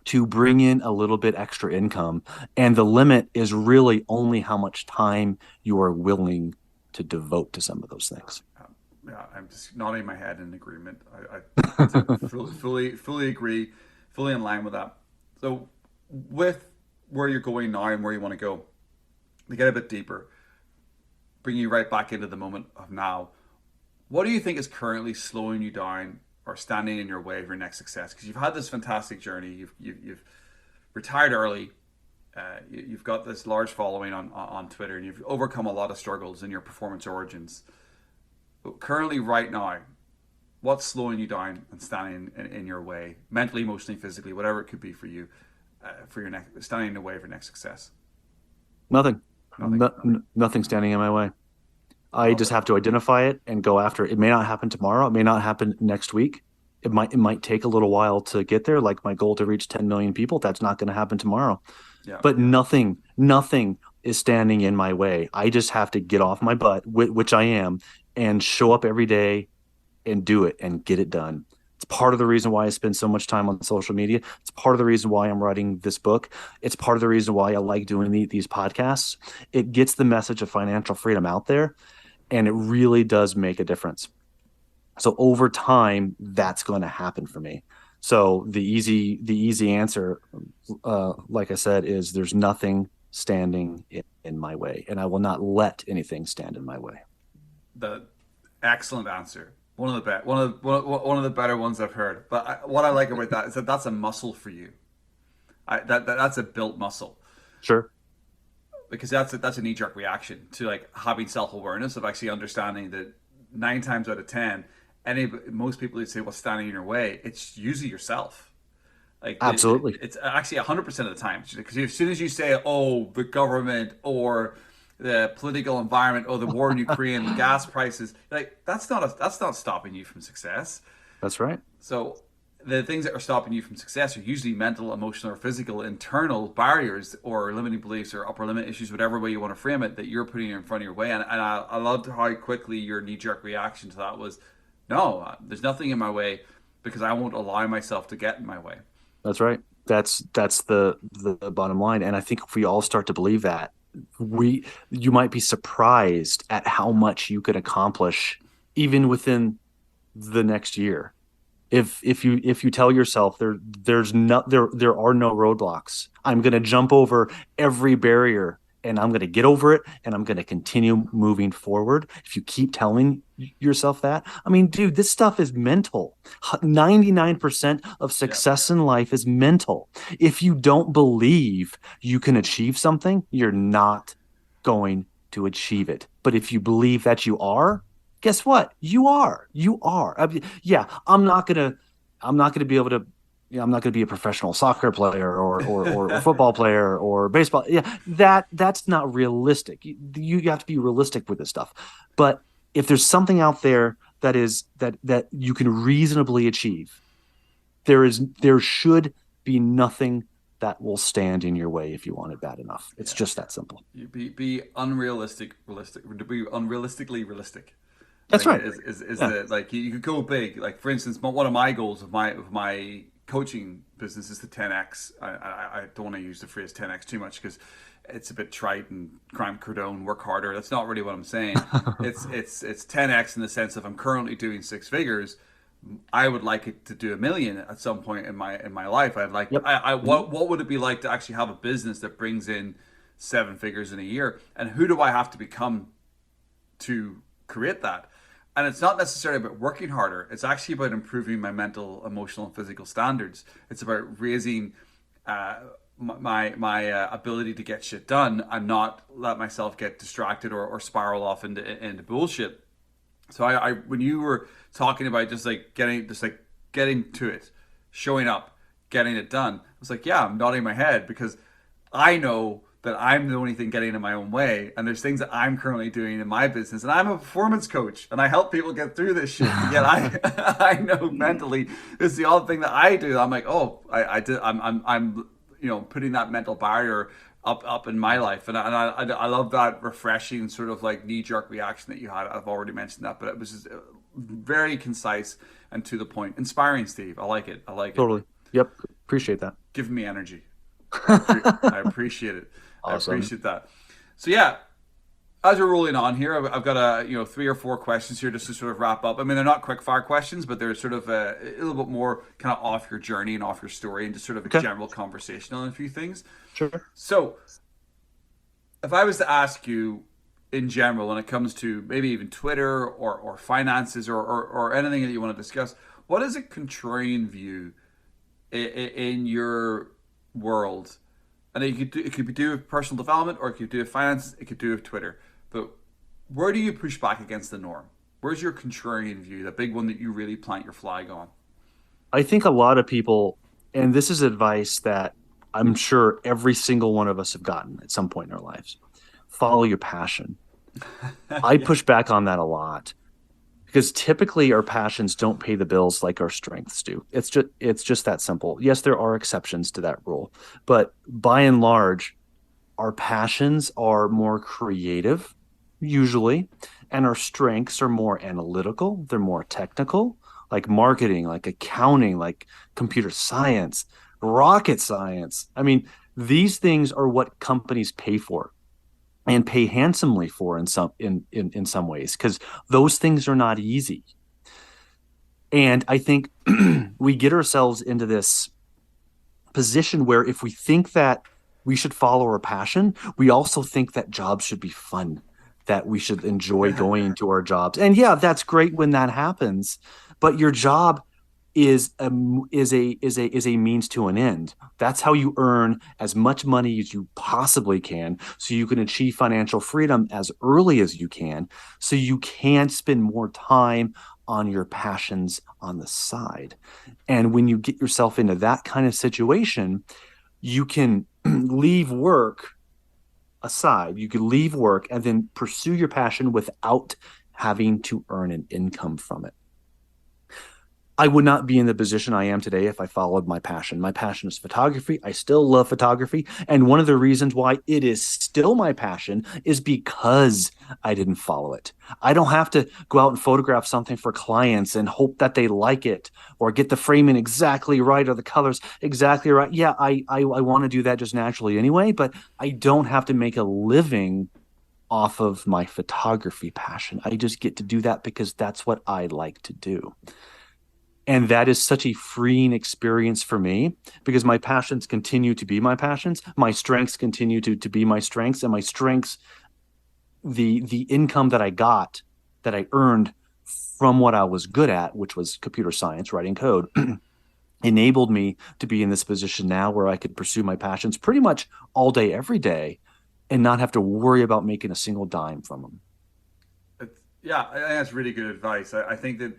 to bring in a little bit extra income. And the limit is really only how much time you are willing to devote to some of those things. Yeah, I'm just nodding my head in agreement. I fully agree, fully in line with that. So, with where you're going now and where you want to go, to get a bit deeper, bring you right back into the moment of now. What do you think is currently slowing you down or standing in your way of your next success? Because you've had this fantastic journey. You've retired early. You've got this large following on Twitter, and you've overcome a lot of struggles in your performance origins. But currently, right now, what's slowing you down and standing in your way, mentally, emotionally, physically, whatever it could be for you, for your next, standing in the way of your next success? Nothing. Nothing. Nothing standing in my way. I I love just it. have to identify it and go after it. It may not happen tomorrow. It may not happen next week. It might take a little while to get there. Like my goal to reach 10 million people, that's not going to happen tomorrow. Yeah. But nothing is standing in my way. I just have to get off my butt, which I am, and show up every day and do it and get it done. It's part of the reason why I spend so much time on social media. It's part of the reason why I'm writing this book. It's part of the reason why I like doing these podcasts. It gets the message of financial freedom out there, and it really does make a difference. So over time, that's going to happen for me. So the easy answer, like I said, is there's nothing standing in my way, and I will not let anything stand in my way. The excellent answer. One of the better ones I've heard. But what I like about that is that that's a muscle for you. That's a built muscle, Sure. because that's a knee jerk reaction to like having self awareness of actually understanding that 9 times out of 10, most people who say what's standing in your way, it's usually yourself. Like Absolutely. it's actually 100% of the time, because as soon as you say, oh, the government or the political environment or the war in Ukraine, the gas prices, like that's not stopping you from success. That's right. So the things that are stopping you from success are usually mental, emotional, or physical internal barriers or limiting beliefs or upper limit issues, whatever way you want to frame it, that you're putting in front of your way. And I loved how quickly your knee jerk reaction to that was, no, there's nothing in my way because I won't allow myself to get in my way. That's right. That's the bottom line. And I think if we all start to believe that, you might be surprised at how much you could accomplish even within the next year. If you tell yourself there are no roadblocks. I'm going to jump over every barrier and I'm going to get over it and I'm going to continue moving forward. If you keep telling yourself that, I mean, dude, this stuff is mental. 99% of Yeah, success in life is mental. If you don't believe you can achieve something, you're not going to achieve it. But if you believe that you are, guess what? You are. I mean, yeah, I'm not gonna be able to. I'm not going to be a professional soccer player or football player or baseball. Yeah, that's not realistic. You have to be realistic with this stuff. But if there's something out there that you can reasonably achieve, there should be nothing that will stand in your way if you want it bad enough. It's yeah. just that simple. You be unrealistic, realistic, to be unrealistically realistic. I That's think right. is Yeah. the, like, you could go big. Like, for instance, one of my goals of my coaching business is to 10x. I don't want to use the phrase 10x too much because it's a bit trite and Grant Cardone, work harder. That's not really what I'm saying. It's 10x in the sense of I'm currently doing six figures. I would like it to do a million at some point in my life. I'd like Yep. I Mhm. what would it be like to actually have a business that brings in seven figures in a year? And who do I have to become to create that? And it's not necessarily about working harder. It's actually about improving my mental, emotional, and physical standards. It's about raising uh, my ability to get shit done and not let myself get distracted or spiral off into bullshit. So I when you were talking about just like getting to it, showing up, getting it done, I was like, yeah, I'm nodding my head because I know that I'm the only thing getting in my own way, and there's things that I'm currently doing in my business, and I'm a performance coach, and I help people get through this shit. But yet I I know mentally it's the odd thing that I do. I'm like, oh, I did. I'm putting that mental barrier up in my life, and I love that refreshing sort of like knee jerk reaction that you had. I've already mentioned that, but it was just very concise and to the point, inspiring. Steve, I like it. I like it. Totally. Yep. Appreciate that. Giving me energy. I appreciate it. I Awesome. appreciate that. So yeah, as we're rolling on here, I've got three or four questions here just to sort of wrap up. I mean, they're not quick fire questions, but they're sort of a little bit more kind of off your journey and off your story and just sort of a Okay. general conversation on a few things. Sure. So if I was to ask you in general when it comes to maybe even Twitter or finances or anything that you want to discuss, what is a contrarian view in your world? And it could be do with personal development, or it could do with finance, it could do with Twitter. But where do you push back against the norm? Where's your contrarian view, the big one that you really plant your flag on? I think a lot of people, and this is advice that I'm sure every single one of us have gotten at some point in our lives. Follow your passion. I Yeah. push back on that a lot because typically our passions don't pay the bills like our strengths do. It's just that simple. Yes, there are exceptions to that rule, but by and large, our passions are more creative usually, and our strengths are more analytical, they're more technical, like marketing, like accounting, like computer science, rocket science. I mean, these things are what companies pay for and pay handsomely for in some ways because those things are not easy. And I think we get ourselves into this position where if we think that we should follow our passion, we also think that jobs should be fun, that we should enjoy going to our jobs. And yeah, that's great when that happens, but your job is a means to an end. That's how you earn as much money as you possibly can, so you can achieve financial freedom as early as you can, so you can spend more time on your passions on the side. And when you get yourself into that kind of situation, you can leave work aside. You could leave work and then pursue your passion without having to earn an income from it. I would not be in the position I am today if I followed my passion. My passion is photography. I still love photography. And one of the reasons why it is still my passion is because I didn't follow it. I don't have to go out and photograph something for clients and hope that they like it or get the framing exactly right or the colors exactly right. Yeah, I want to do that just naturally anyway, but I don't have to make a living off of my photography passion. I just get to do that because that's what I like to do. And that is such a freeing experience for me because my passions continue to be my passions. My strengths continue to be my strengths, and my strengths, the income that I got, that I earned from what I was good at, which was computer science, writing code, enabled me to be in this position now where I could pursue my passions pretty much all day, every day, and not have to worry about making a single dime from them. Yeah, I think that's really good advice. I think that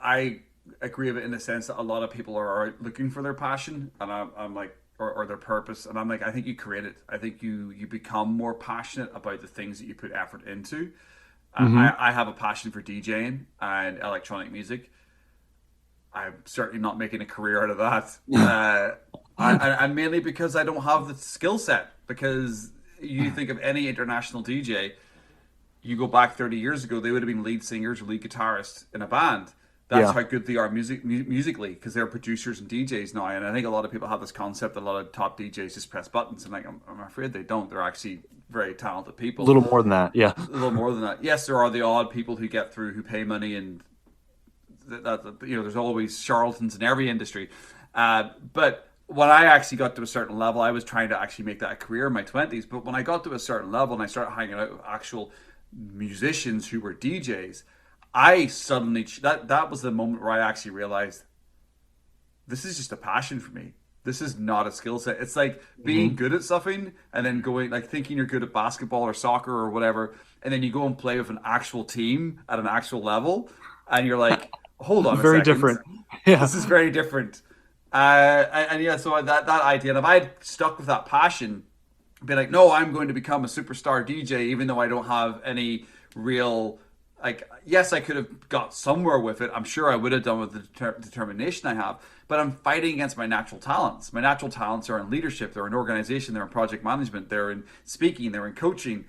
I agree with it in the sense that a lot of people are looking for their passion, and I'm like, or their purpose, and I'm like, I think you create it. I think you become more passionate about the things that you put effort into. Mm-hmm. I have a passion for DJing and electronic music. I'm certainly not making a career out of that. And mainly because I don't have the skill set. Because you think of any international DJ, you go back 30 years ago, they would have been lead singers or lead guitarists in a band. That's Yeah. how good they are musically, because they're producers and DJs now. And I think a lot of people have this concept that a lot of top DJs just press buttons, and like I'm afraid they don't. They're actually very talented A people. little more than that. Yeah. A little more than that. Yes, there are the odd people who get through, who pay money, and there's always charlatans in every industry. But when I actually got to a certain level, I was trying to actually make that a career in my 20s. But when I got to a certain level and I started hanging out with actual musicians who were DJs, I suddenly that was the moment where I actually realized this is just a passion for me. This is not a skill set. It's like being Hmm. good at something and then going like thinking you're good at basketball or soccer or whatever, and then you go and play with an actual team at an actual level, and you're like, hold on a Very second, different. Yeah. this is very different. And yeah, so that idea, and if I had stuck with that passion, be like, no, I'm going to become a superstar DJ, even though I don't have any real, like, yes, I could have got somewhere with it. I'm sure I would have done with the determination I have, but I'm fighting against my natural talents. My natural talents are in leadership, they're in organization, they're in project management, they're in speaking, they're in coaching.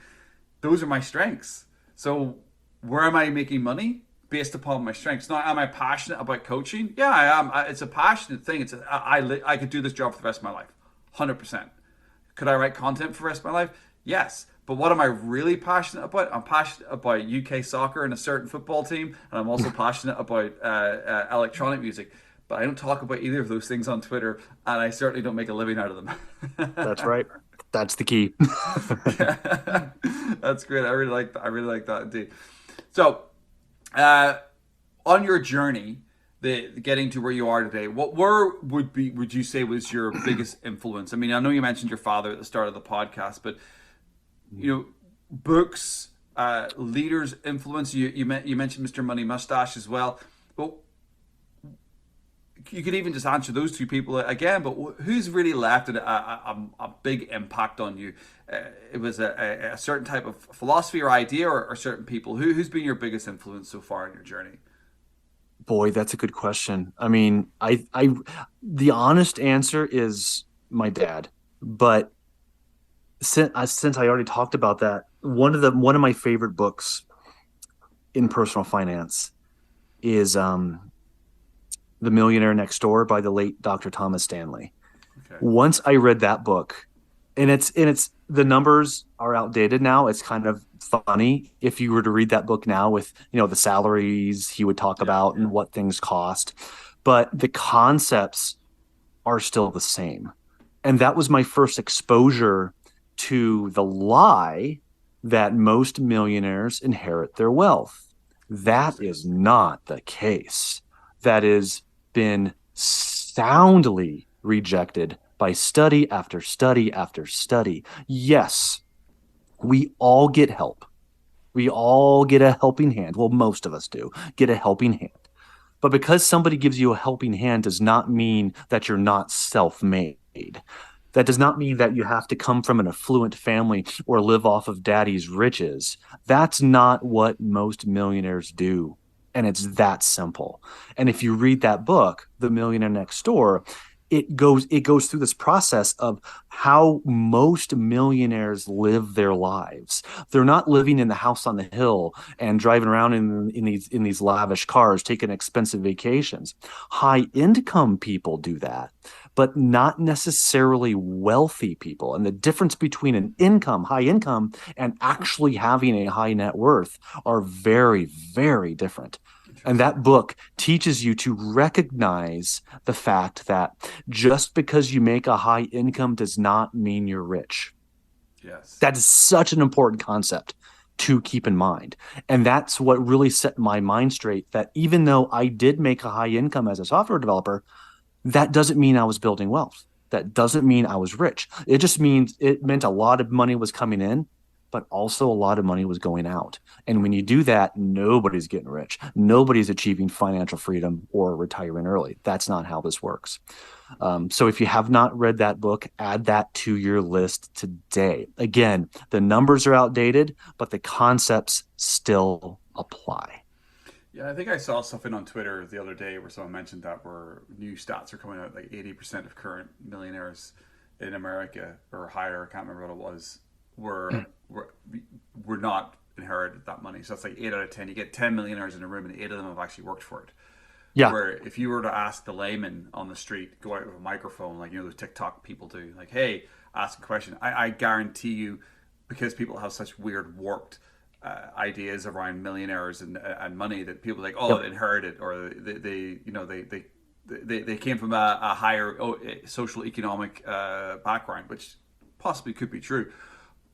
Those are my strengths. So where am I making money? Based upon my strengths. Now, am I passionate about coaching? Yeah, I am. It's a passionate thing. I could do this job for the rest of my life, 100%. Could I write content for the rest of my life? Yes. But what am I really passionate about? I'm passionate about UK soccer and a certain football team, and I'm also passionate about electronic music. But I don't talk about either of those things on Twitter, and I certainly don't make a living out of That's them. right. That's the key. That's great. I really like that. I really like that indeed. So, uh, on your journey, the getting to where you are today, would you say was your biggest influence? I mean, I know you mentioned your father at the start of the podcast, but you know, books, leaders influence. You mentioned Mr. Money Mustache as well. Well, you could even just answer those two people again. But who's really left a big impact on you? It was a certain type of philosophy or idea, or certain people. Who's been your biggest influence so far in your journey? Boy, that's a good question. I mean, the honest answer is my dad. But since I already talked about that, one of my favorite books in personal finance is The Millionaire Next Door by the late Dr. Thomas Stanley. Okay. Once I read that book, and it's the numbers are outdated now. It's kind of funny if you were to read that book now with, the salaries he would talk Yeah. about and what things cost, but the concepts are still the same. And that was my first exposure to the lie that most millionaires inherit their wealth. That Interesting. is not the case. That has been soundly rejected by study after study after study. Yes, we all get help. We all get a helping hand. Well, most of us do get a helping hand. But because somebody gives you a helping hand does not mean that you're not self-made. That does not mean that you have to come from an affluent family or live off of daddy's riches. That's not what most millionaires do. And it's that simple. And if you read that book, The Millionaire Next Door, it goes through this process of how most millionaires live their lives. They're not living in the house on the hill and driving around in these lavish cars, taking expensive vacations. High income people do that, but not necessarily wealthy people. And the difference between high income, and actually having a high net worth are very, very different. And Interesting. that book teaches you to recognize the fact that just because you make a high income does not mean you're rich. Yes. That is such an important concept to keep in mind. And that's what really set my mind straight, that even though I did make a high income as a software developer, that doesn't mean I was building wealth. That doesn't mean I was rich. It just means it meant a lot of money was coming in, but also a lot of money was going out. And when you do that, nobody's getting rich. Nobody's achieving financial freedom or retiring early. That's not how this works. So if you have not read that book, add that to your list today. Again, the numbers are outdated, but the concepts still apply. Yeah, I think I saw something on Twitter the other day where someone mentioned that where new stats are coming out like 80% of current millionaires in America or higher, I can't remember what it was, were were not inherited that money. So that's like 8 out of 10. You get 10 millionaires in a room, and 8 of them have actually worked for it. Yeah, Where if you were to ask the layman on the street, go out with a microphone, like those TikTok people do, like, hey, ask a question. I guarantee you, because people have such weird, warped ideas around millionaires and money, that people are like, oh, yep, they inherited, or they came from a higher social economic background, which possibly could be true,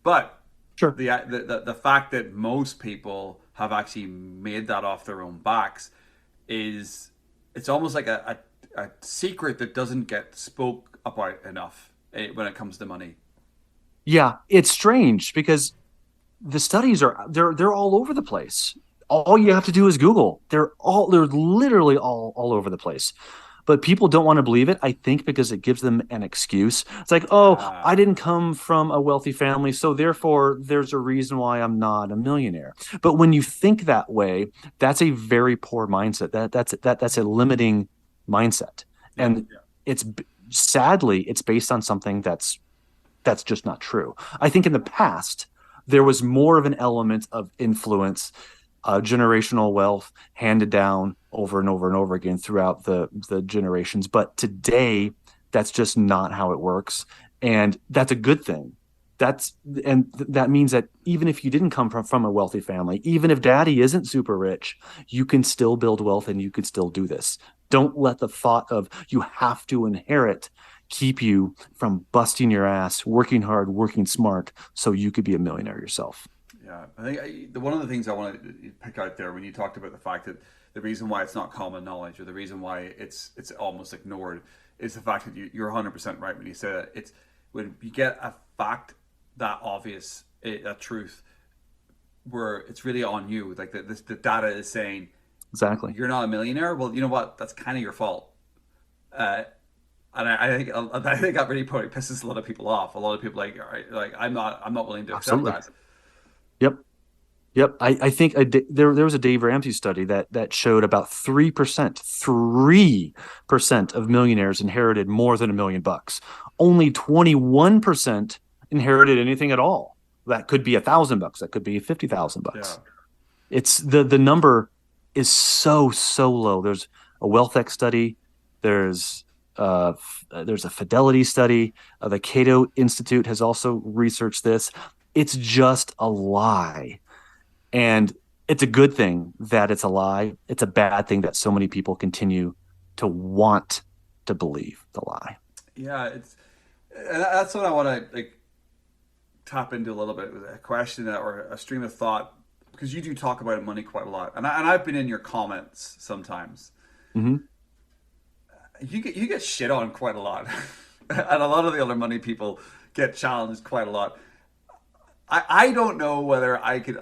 but sure. the fact that most people have actually made that off their own backs is, it's almost like a secret that doesn't get spoke about enough when it comes to money. Yeah, it's strange because the studies they're all over the place. All you have to do is Google. They're literally all over the place. But people don't want to believe it, I think, because it gives them an excuse. It's like, oh, Uh, I didn't come from a wealthy family, so therefore there's a reason why I'm not a millionaire. But when you think that way, that's a very poor mindset. That's a limiting mindset. yeah, And it's sadly it's based on something that's just not true. I think in the past, there was more of an element of influence, generational wealth handed down over and over and over again throughout the generations. But today, that's just not how it works. And that's a good thing. That means that even if you didn't come from a wealthy family, even if daddy isn't super rich, you can still build wealth and you could still do this. Don't let the thought of you have to inherit keep you from busting your ass, working hard, working smart, so you could be a millionaire yourself. yeah. I think one of the things I want to pick out there when you talked about the fact that the reason why it's not common knowledge, or the reason why it's almost ignored, is the fact that you're 100% right when you say that. It's when you get a fact that obvious, a truth, where it's really on you. Like the data is saying Exactly. you're not a millionaire. Well, you know what? That's kind of your fault. Uh, and I think that really probably pisses a lot of people off. A lot of people like, all right, like I'm not willing to accept Absolutely. that. Yep. Yep. I think there was a Dave Ramsey study that showed about 3% of millionaires inherited more than $1 million. Only 21% inherited anything at all. That could be $1,000. That could be 50,000 Yeah, bucks. It's the number is so low. There's a WealthX study. There's there's a Fidelity study. The Cato Institute has also researched this. It's just a lie. And it's a good thing that it's a lie. It's a bad thing that so many people continue to want to believe the lie. yeah. And that's what I want to like tap into a little bit with a question or a stream of thought, because you do talk about money quite a lot, and I've been in your comments sometimes. Mm-hmm. You get shit on quite a lot, and a lot of the other money people get challenged quite a lot. I don't know whether I could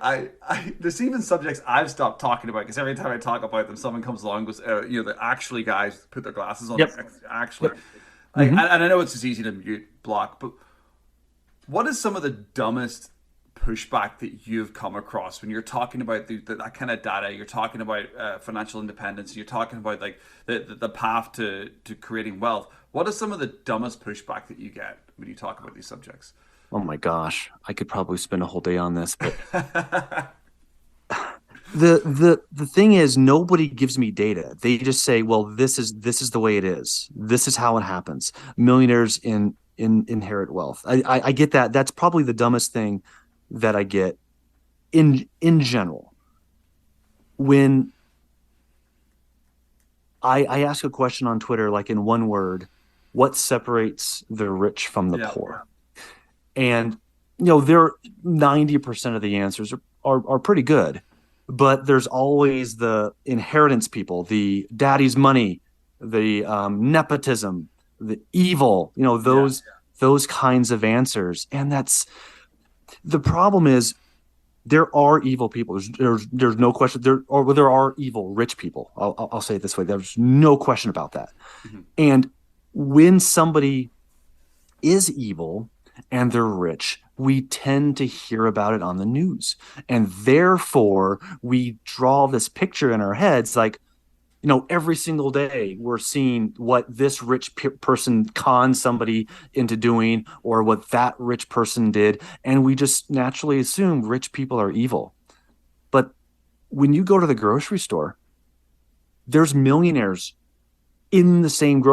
there's even subjects I've stopped talking about, because every time I talk about them, someone comes along and goes, the actually guys put their glasses on. Yep. Actually, Yep. Mm-hmm. and I know it's just easy to mute block, but what is some of the dumbest pushback that you've come across when you're talking about that kind of data? You're talking about financial independence. You're talking about like the path to creating wealth. What is some of the dumbest pushback that you get when you talk about these subjects? Oh my gosh, I could probably spend a whole day on this, but the thing is, nobody gives me data. They just say, well, this is the way it is. This is how it happens. Millionaires inherit wealth. I get that. That's probably the dumbest thing that I get in general. When I ask a question on Twitter, like in one word, what separates the rich from the Yeah. poor? And there 90% of the answers are pretty good, but there's always the inheritance people, the daddy's money, the nepotism, the evil, Yeah. those kinds of answers. And that's the problem is there are evil people. There's no question. There are evil rich people. I'll say it this way. There's no question about that. Mhm. And when somebody is evil and they're rich, we tend to hear about it on the news. And therefore, we draw this picture in our heads like, every single day we're seeing what this rich person conned somebody into doing or what that rich person did. And we just naturally assume rich people are evil. when you go to the grocery store, there's millionaires in the same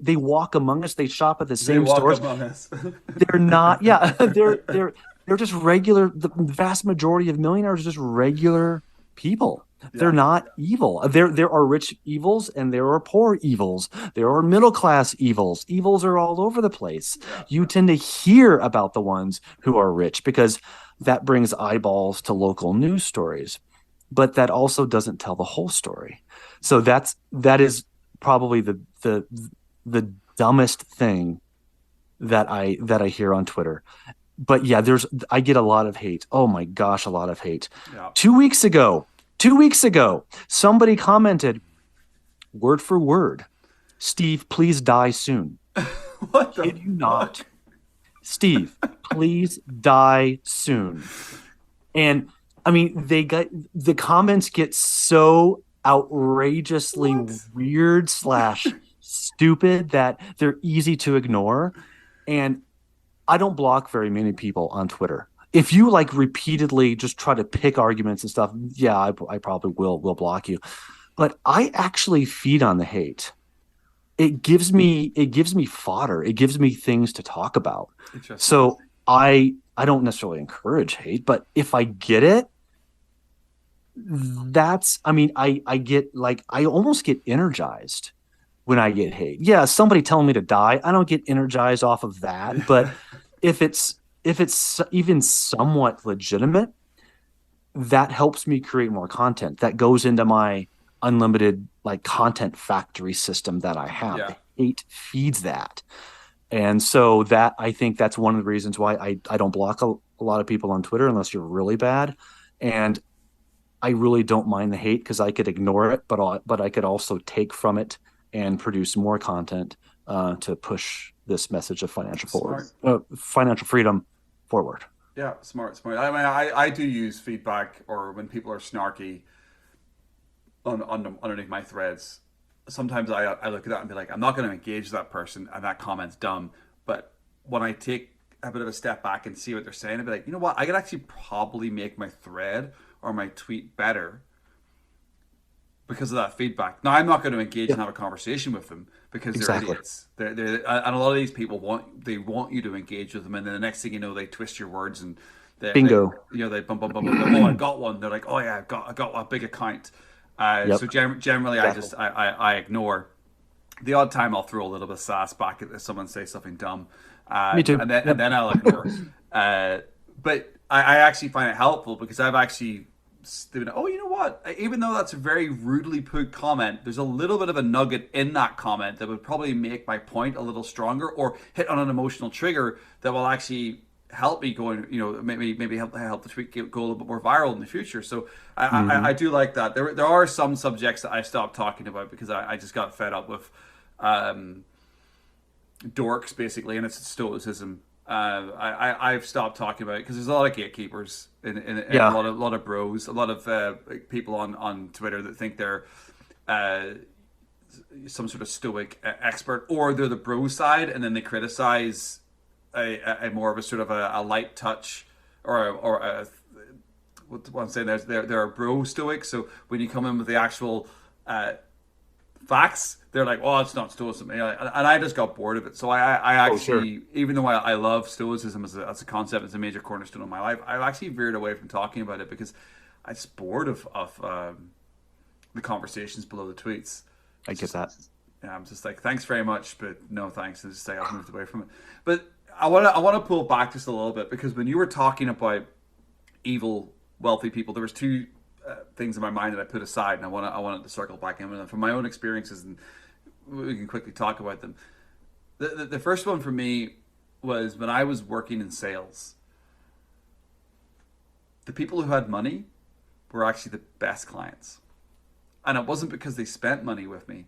they walk among us. They shop at the They same walk stores. among us. They're not, yeah, they're just regular. The vast majority of millionaires are just regular people. They're Yeah. not evil. There are rich evils and there are poor evils. There are middle class evils. Evils are all over the place. Yeah. You tend to hear about the ones who are rich because that brings eyeballs to local news stories, but that also doesn't tell the whole story. So that is probably the dumbest thing that I hear on Twitter. But yeah, I get a lot of hate. Oh my gosh, a lot of hate. Yeah. 2 weeks ago, somebody commented word for word, Steve, please die soon. What the Kid you fuck? not. Steve, please die soon. And I mean, the comments get so outrageously weird / stupid that they're easy to ignore. And I don't block very many people on Twitter. If you like repeatedly just try to pick arguments and stuff, yeah, I probably will block you. But I actually feed on the hate. It gives me fodder. It gives me things to talk about. Interesting. So I don't necessarily encourage hate, but if I get it, I get like I almost get energized when I get hate. Yeah, somebody telling me to die, I don't get energized off of that. But if it's even somewhat legitimate, that helps me create more content. That goes into my unlimited like content factory system that I have. Yeah. The hate feeds that. And so that I think that's one of the reasons why I don't block a lot of people on Twitter unless you're really bad. And I really don't mind the hate because I could ignore it, but I could also take from it and produce more content to push this message of financial freedom forward. Yeah, smart. I mean, I do use feedback, or when people are snarky underneath my threads. Sometimes I look at that and be like, I'm not going to engage that person, and that comment's dumb. But when I take a bit of a step back and see what they're saying, I'd be like, you know what? I could actually probably make my thread or my tweet better because of that feedback. Now, I'm not going to engage and have a conversation with them because they're idiots. They're and a lot of these people want you to engage with them, and then the next thing you know, they twist your words and Bingo. they bum. Oh, I got one. They're like, oh yeah, I got a big account. So generally, I ignore. The odd time I'll throw a little bit of sass back at someone say something dumb. Me too. And then I'll ignore. But I actually find it helpful because I've actually been, oh, you know what? Even though that's a very rudely put comment, there's a little bit of a nugget in that comment that would probably make my point a little stronger or hit on an emotional trigger that will actually help me going, maybe help the tweet go a little bit more viral in the future. So I do like that. There are some subjects that I stopped talking about because I just got fed up with dorks basically, and it's stoicism. I've stopped talking about it because there's a lot of gatekeepers in a lot of bros, a lot of people on Twitter that think they're some sort of stoic expert, or they're the bro side, and then they criticize a more of a sort of a light touch or what I'm saying. They're a bro stoic. So when you come in with the actual facts, they're like, "Oh, it's not stoicism," and I just got bored of it. So I actually, even though I love stoicism as a concept, as a major cornerstone of my life, I've actually veered away from talking about it because I'm just bored of the conversations below the tweets. I get that. Yeah, I'm just like, thanks very much, but no thanks. And just like I've moved away from it. But I want to pull back just a little bit because when you were talking about evil, wealthy people, there was two things in my mind that I put aside, and I wanted to circle back in with them from my own experiences, and we can quickly talk about them. The first one for me was when I was working in sales. The people who had money were actually the best clients, and it wasn't because they spent money with me.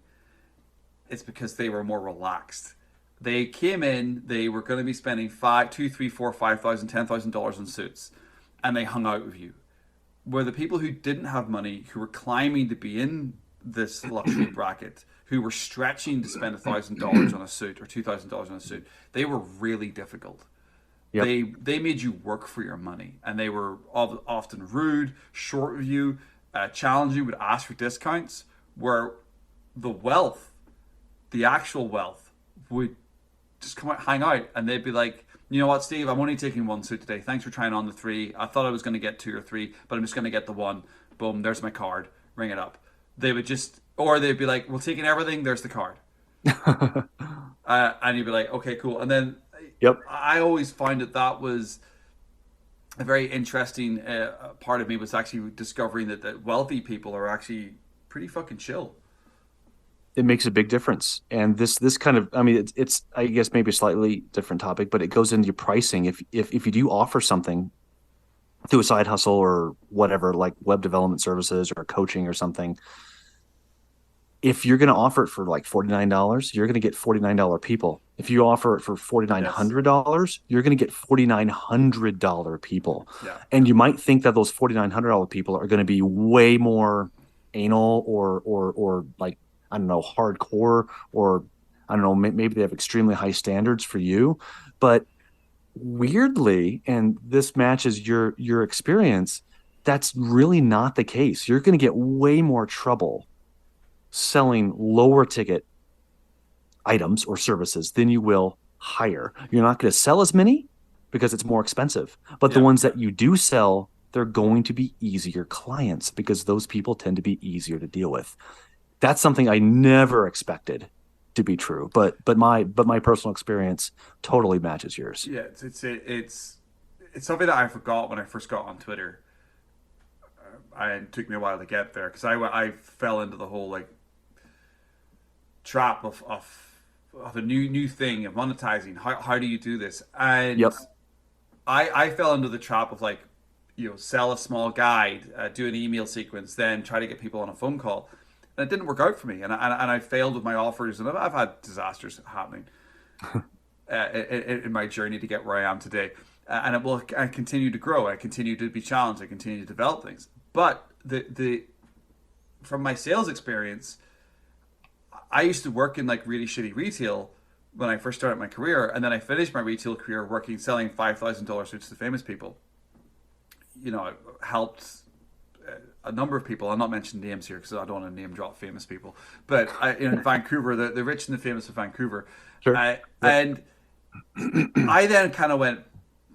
It's because they were more relaxed. They came in, they were going to be spending $5,000 on suits, and they hung out with you. Where the people who didn't have money, who were climbing to be in this luxury bracket, who were stretching to spend $1,000 on a suit or $2,000 on a suit, they were really difficult. Yep. They made you work for your money, and they were often rude, short with you. challenging, would ask for discounts, where the wealth, the actual wealth, would just come out, hang out, and they'd be like, you know what, Steve, I'm only taking one suit today. Thanks for trying on the three. I thought I was going to get two or three, but I'm just going to get the one. Boom, there's my card. Ring it up. They would just, or they'd be like, we're taking everything. There's the card. And you'd be like, okay, cool. And then Yep. I always find that was a very interesting part of me, was actually discovering that wealthy people are actually pretty fucking chill. It makes a big difference. And this kind of, I mean, it's I guess maybe a slightly different topic, but it goes into your pricing. If you do offer something through a side hustle or whatever, like web development services or coaching or something, if you're going to offer it for like $49, you're going to get $49 people. If you offer it for Yes. $4,900, you're going to get $4,900 people. Yeah. And you might think that those $4,900 people are going to be way more anal or like, I don't know, hardcore, or I don't know, maybe they have extremely high standards for you. But weirdly, and this matches your experience, that's really not the case. You're going to get way more trouble selling lower ticket items or services than you will higher. You're not going to sell as many because it's more expensive. But the Yeah. ones that you do sell, they're going to be easier clients because those people tend to be easier to deal with. That's something I never expected to be true, but my personal experience totally matches yours. Yeah, it's something that I forgot when I first got on Twitter. And it took me a while to get there, because I fell into the whole like trap of a new thing of monetizing. How do you do this? And Yep. I fell into the trap of like, sell a small guide, do an email sequence, then try to get people on a phone call. And it didn't work out for me, and I failed with my offers, and I've had disasters happening in my journey to get where I am today. And it will I continue to grow. I continue to be challenged. I continue to develop things. But the from my sales experience, I used to work in like really shitty retail when I first started my career, and then I finished my retail career selling $5,000 suits to famous people. I helped a number of people. I'll not mention names here because I don't want to name drop famous people. But in Vancouver, the rich and the famous of Vancouver, Sure. Yep. and I then kind of went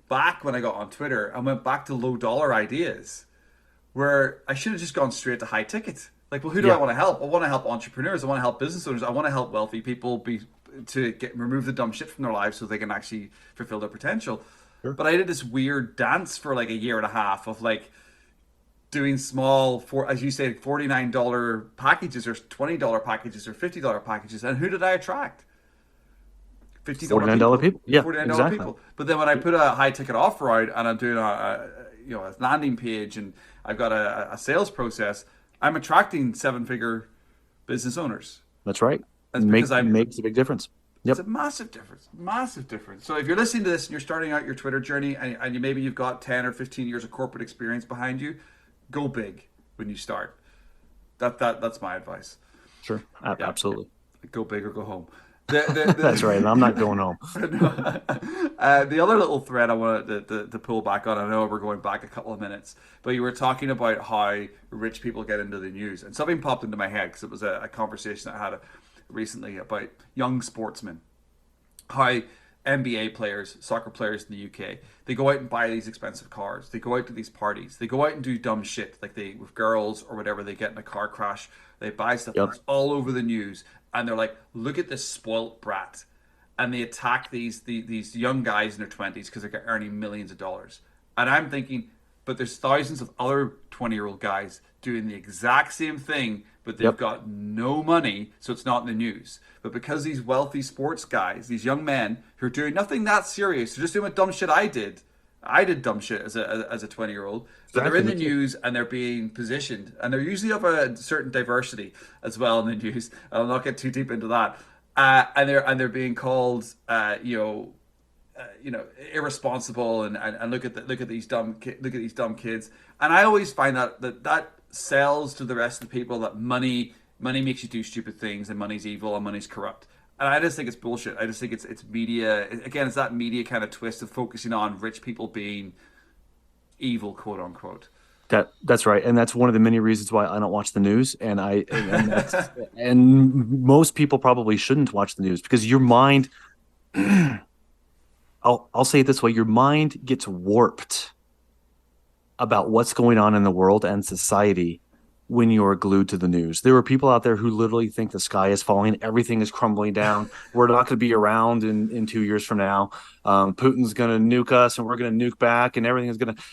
back when I got on Twitter and went back to low dollar ideas, where I should have just gone straight to high ticket. Like, well, who do I Yeah. want to help? I want to help entrepreneurs. I want to help business owners. I want to help wealthy people remove the dumb shit from their lives so they can actually fulfill their potential. Sure. But I did this weird dance for like a year and a half of like doing small, for as you say, $49 packages or $20 packages or $50 packages. And who did I attract? $50 $49 people. people. Yeah, $49 exactly. people. But then when I put a high ticket offer out and I'm doing a landing page, and I've got a sales process, I'm attracting 7-figure business owners. That's right. That's because Makes a big difference. it's Yep. a massive difference, massive difference. So if you're listening to this and you're starting out your Twitter journey, and maybe you've got 10 or 15 years of corporate experience behind you, go big when you start. That's my advice. Sure. Yeah, Absolutely. go big or go home. The, That's right. I'm not going home. the other little thread I wanted to pull back on, I know we're going back a couple of minutes, but you were talking about how rich people get into the news, and something popped into my head because it was a conversation I had recently about young sportsmen, how NBA players, soccer players in the UK, they go out and buy these expensive cars. They go out to these parties. They go out and do dumb shit, like with girls or whatever. They get in a car crash. They buy stuff. Yep. It's all over the news, and they're like, "Look at this spoilt brat," and they attack these young guys in their 20s because they're earning millions of dollars. And I'm thinking, but there's thousands of other 20-year-old guys doing the exact same thing, but they've Yep. got no money, so it's not in the news. But because these wealthy sports guys, these young men who are doing nothing that serious, they're just doing dumb shit I did dumb shit as a 20-year-old, but they're in the Exactly. news and they're being positioned, and they're usually of a certain diversity as well in the news. I'll not get too deep into that. And they're being called, irresponsible, and look at these dumb kids. And I always find that sells to the rest of the people that money makes you do stupid things, and money's evil, and money's corrupt. And I just think it's bullshit. I just think it's media. Again, it's that media kind of twist of focusing on rich people being evil, quote unquote. That's right, and that's one of the many reasons why I don't watch the news, and most people probably shouldn't watch the news because your mind. I'll say it this way: your mind gets warped about what's going on in the world and society when you're glued to the news. There are people out there who literally think the sky is falling, everything is crumbling down. We're not going to be around in 2 years from now. Putin's going to nuke us, and we're going to nuke back, and everything is going to.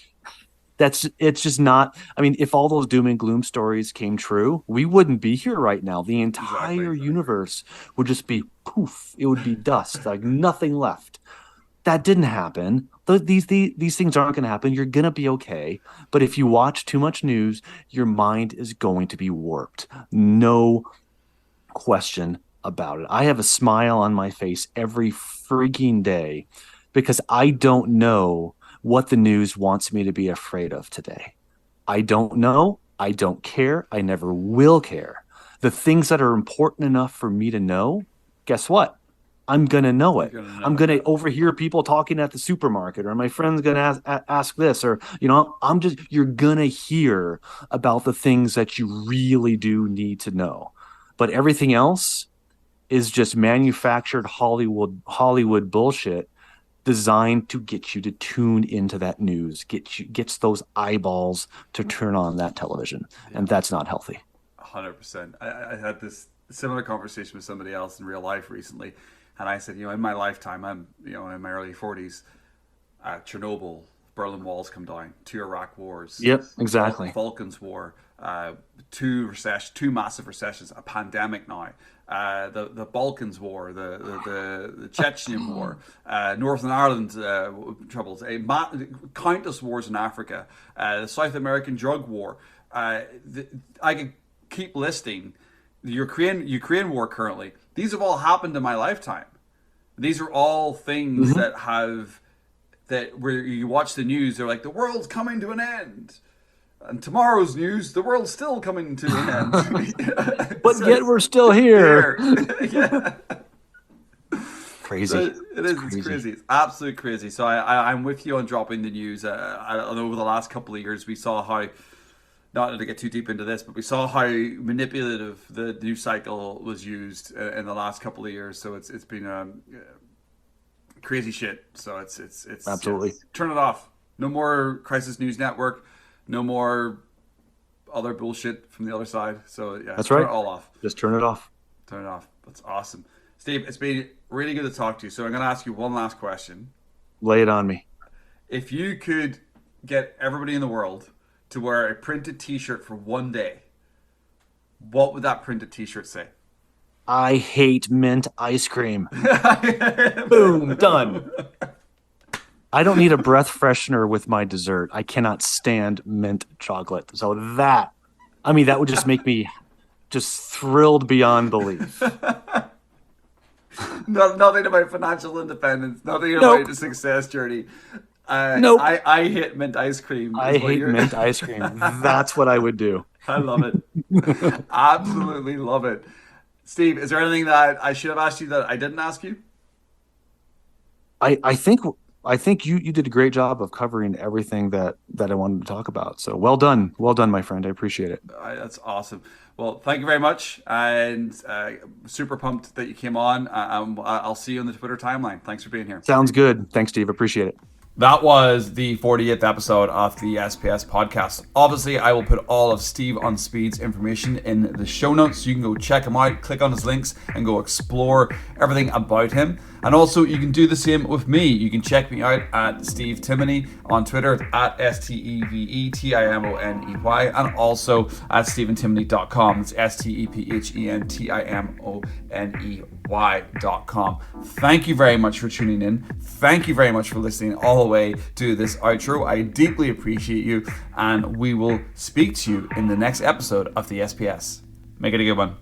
It's just not. I mean, if all those doom and gloom stories came true, we wouldn't be here right now. The entire universe would just be poof. It would be dust, like nothing left. That didn't happen. These things aren't going to happen. You're going to be okay. But if you watch too much news, your mind is going to be warped. No question about it. I have a smile on my face every freaking day because I don't know what the news wants me to be afraid of today. I don't know. I don't care. I never will care. The things that are important enough for me to know, guess what? I'm going to know it. I'm going to overhear people talking at the supermarket, or my friend's going to ask this, or, you're going to hear about the things that you really do need to know. But everything else is just manufactured Hollywood bullshit designed to get you to tune into that news, gets those eyeballs to turn on that television. Yeah. And that's not healthy. 100%. I had this similar conversation with somebody else in real life recently. And I said, in my lifetime, I'm, in my early 40s, Chernobyl, Berlin Walls come down, 2 Iraq wars. Yep, exactly. Falklands War, 2 massive recessions, a pandemic now, the Balkans War, the Chechen War, Northern Ireland troubles, countless wars in Africa, the South American drug war. I could keep listing the Ukraine war currently. These have all happened in my lifetime. These are all things that where you watch the news, they're like, the world's coming to an end. And tomorrow's news, the world's still coming to an end. But yet we're still here. Yeah. Crazy. So it's crazy. It's absolutely crazy. So I'm with you on dropping the news. Over the last couple of years, we saw how, not to get too deep into this, but we saw how manipulative the news cycle was used in the last couple of years. So it's been crazy shit. So it's absolutely turn it off. No more Crisis News Network. No more other bullshit from the other side. So yeah, that's right. Turn it all off. Just turn it off. Turn it off. That's awesome, Steve. It's been really good to talk to you. So I'm going to ask you one last question. Lay it on me. If you could get everybody in the world to wear a printed T-shirt for one day, what would that printed T-shirt say? I hate mint ice cream. Boom, done. I don't need a breath freshener with my dessert. I cannot stand mint chocolate. So that would just make me just thrilled beyond belief. Nothing about financial independence. Nothing about the success journey. Nope. I hate mint ice cream. I hate mint ice cream. That's what I would do. I love it. Absolutely love it. Steve, is there anything that I should have asked you that I didn't ask you? I think you did a great job of covering everything that I wanted to talk about. So well done, my friend. I appreciate it. That's awesome. Well, thank you very much, and super pumped that you came on. I'll see you on the Twitter timeline. Thanks for being here. Sounds good. Thanks, Steve. Appreciate it. That was the 48th episode of the SPS podcast. Obviously, I will put all of Steve on Speed's information in the show notes. You can go check him out, click on his links, and go explore everything about him. And also, you can do the same with me. You can check me out at Steve Timoney on Twitter at STEVETIMONEY, and also at StephenTimoney.com. It's StephenTimoney.com. Thank you very much for tuning in. Thank you very much for listening all the way to this outro. I deeply appreciate you, and we will speak to you in the next episode of the SPS. Make it a good one.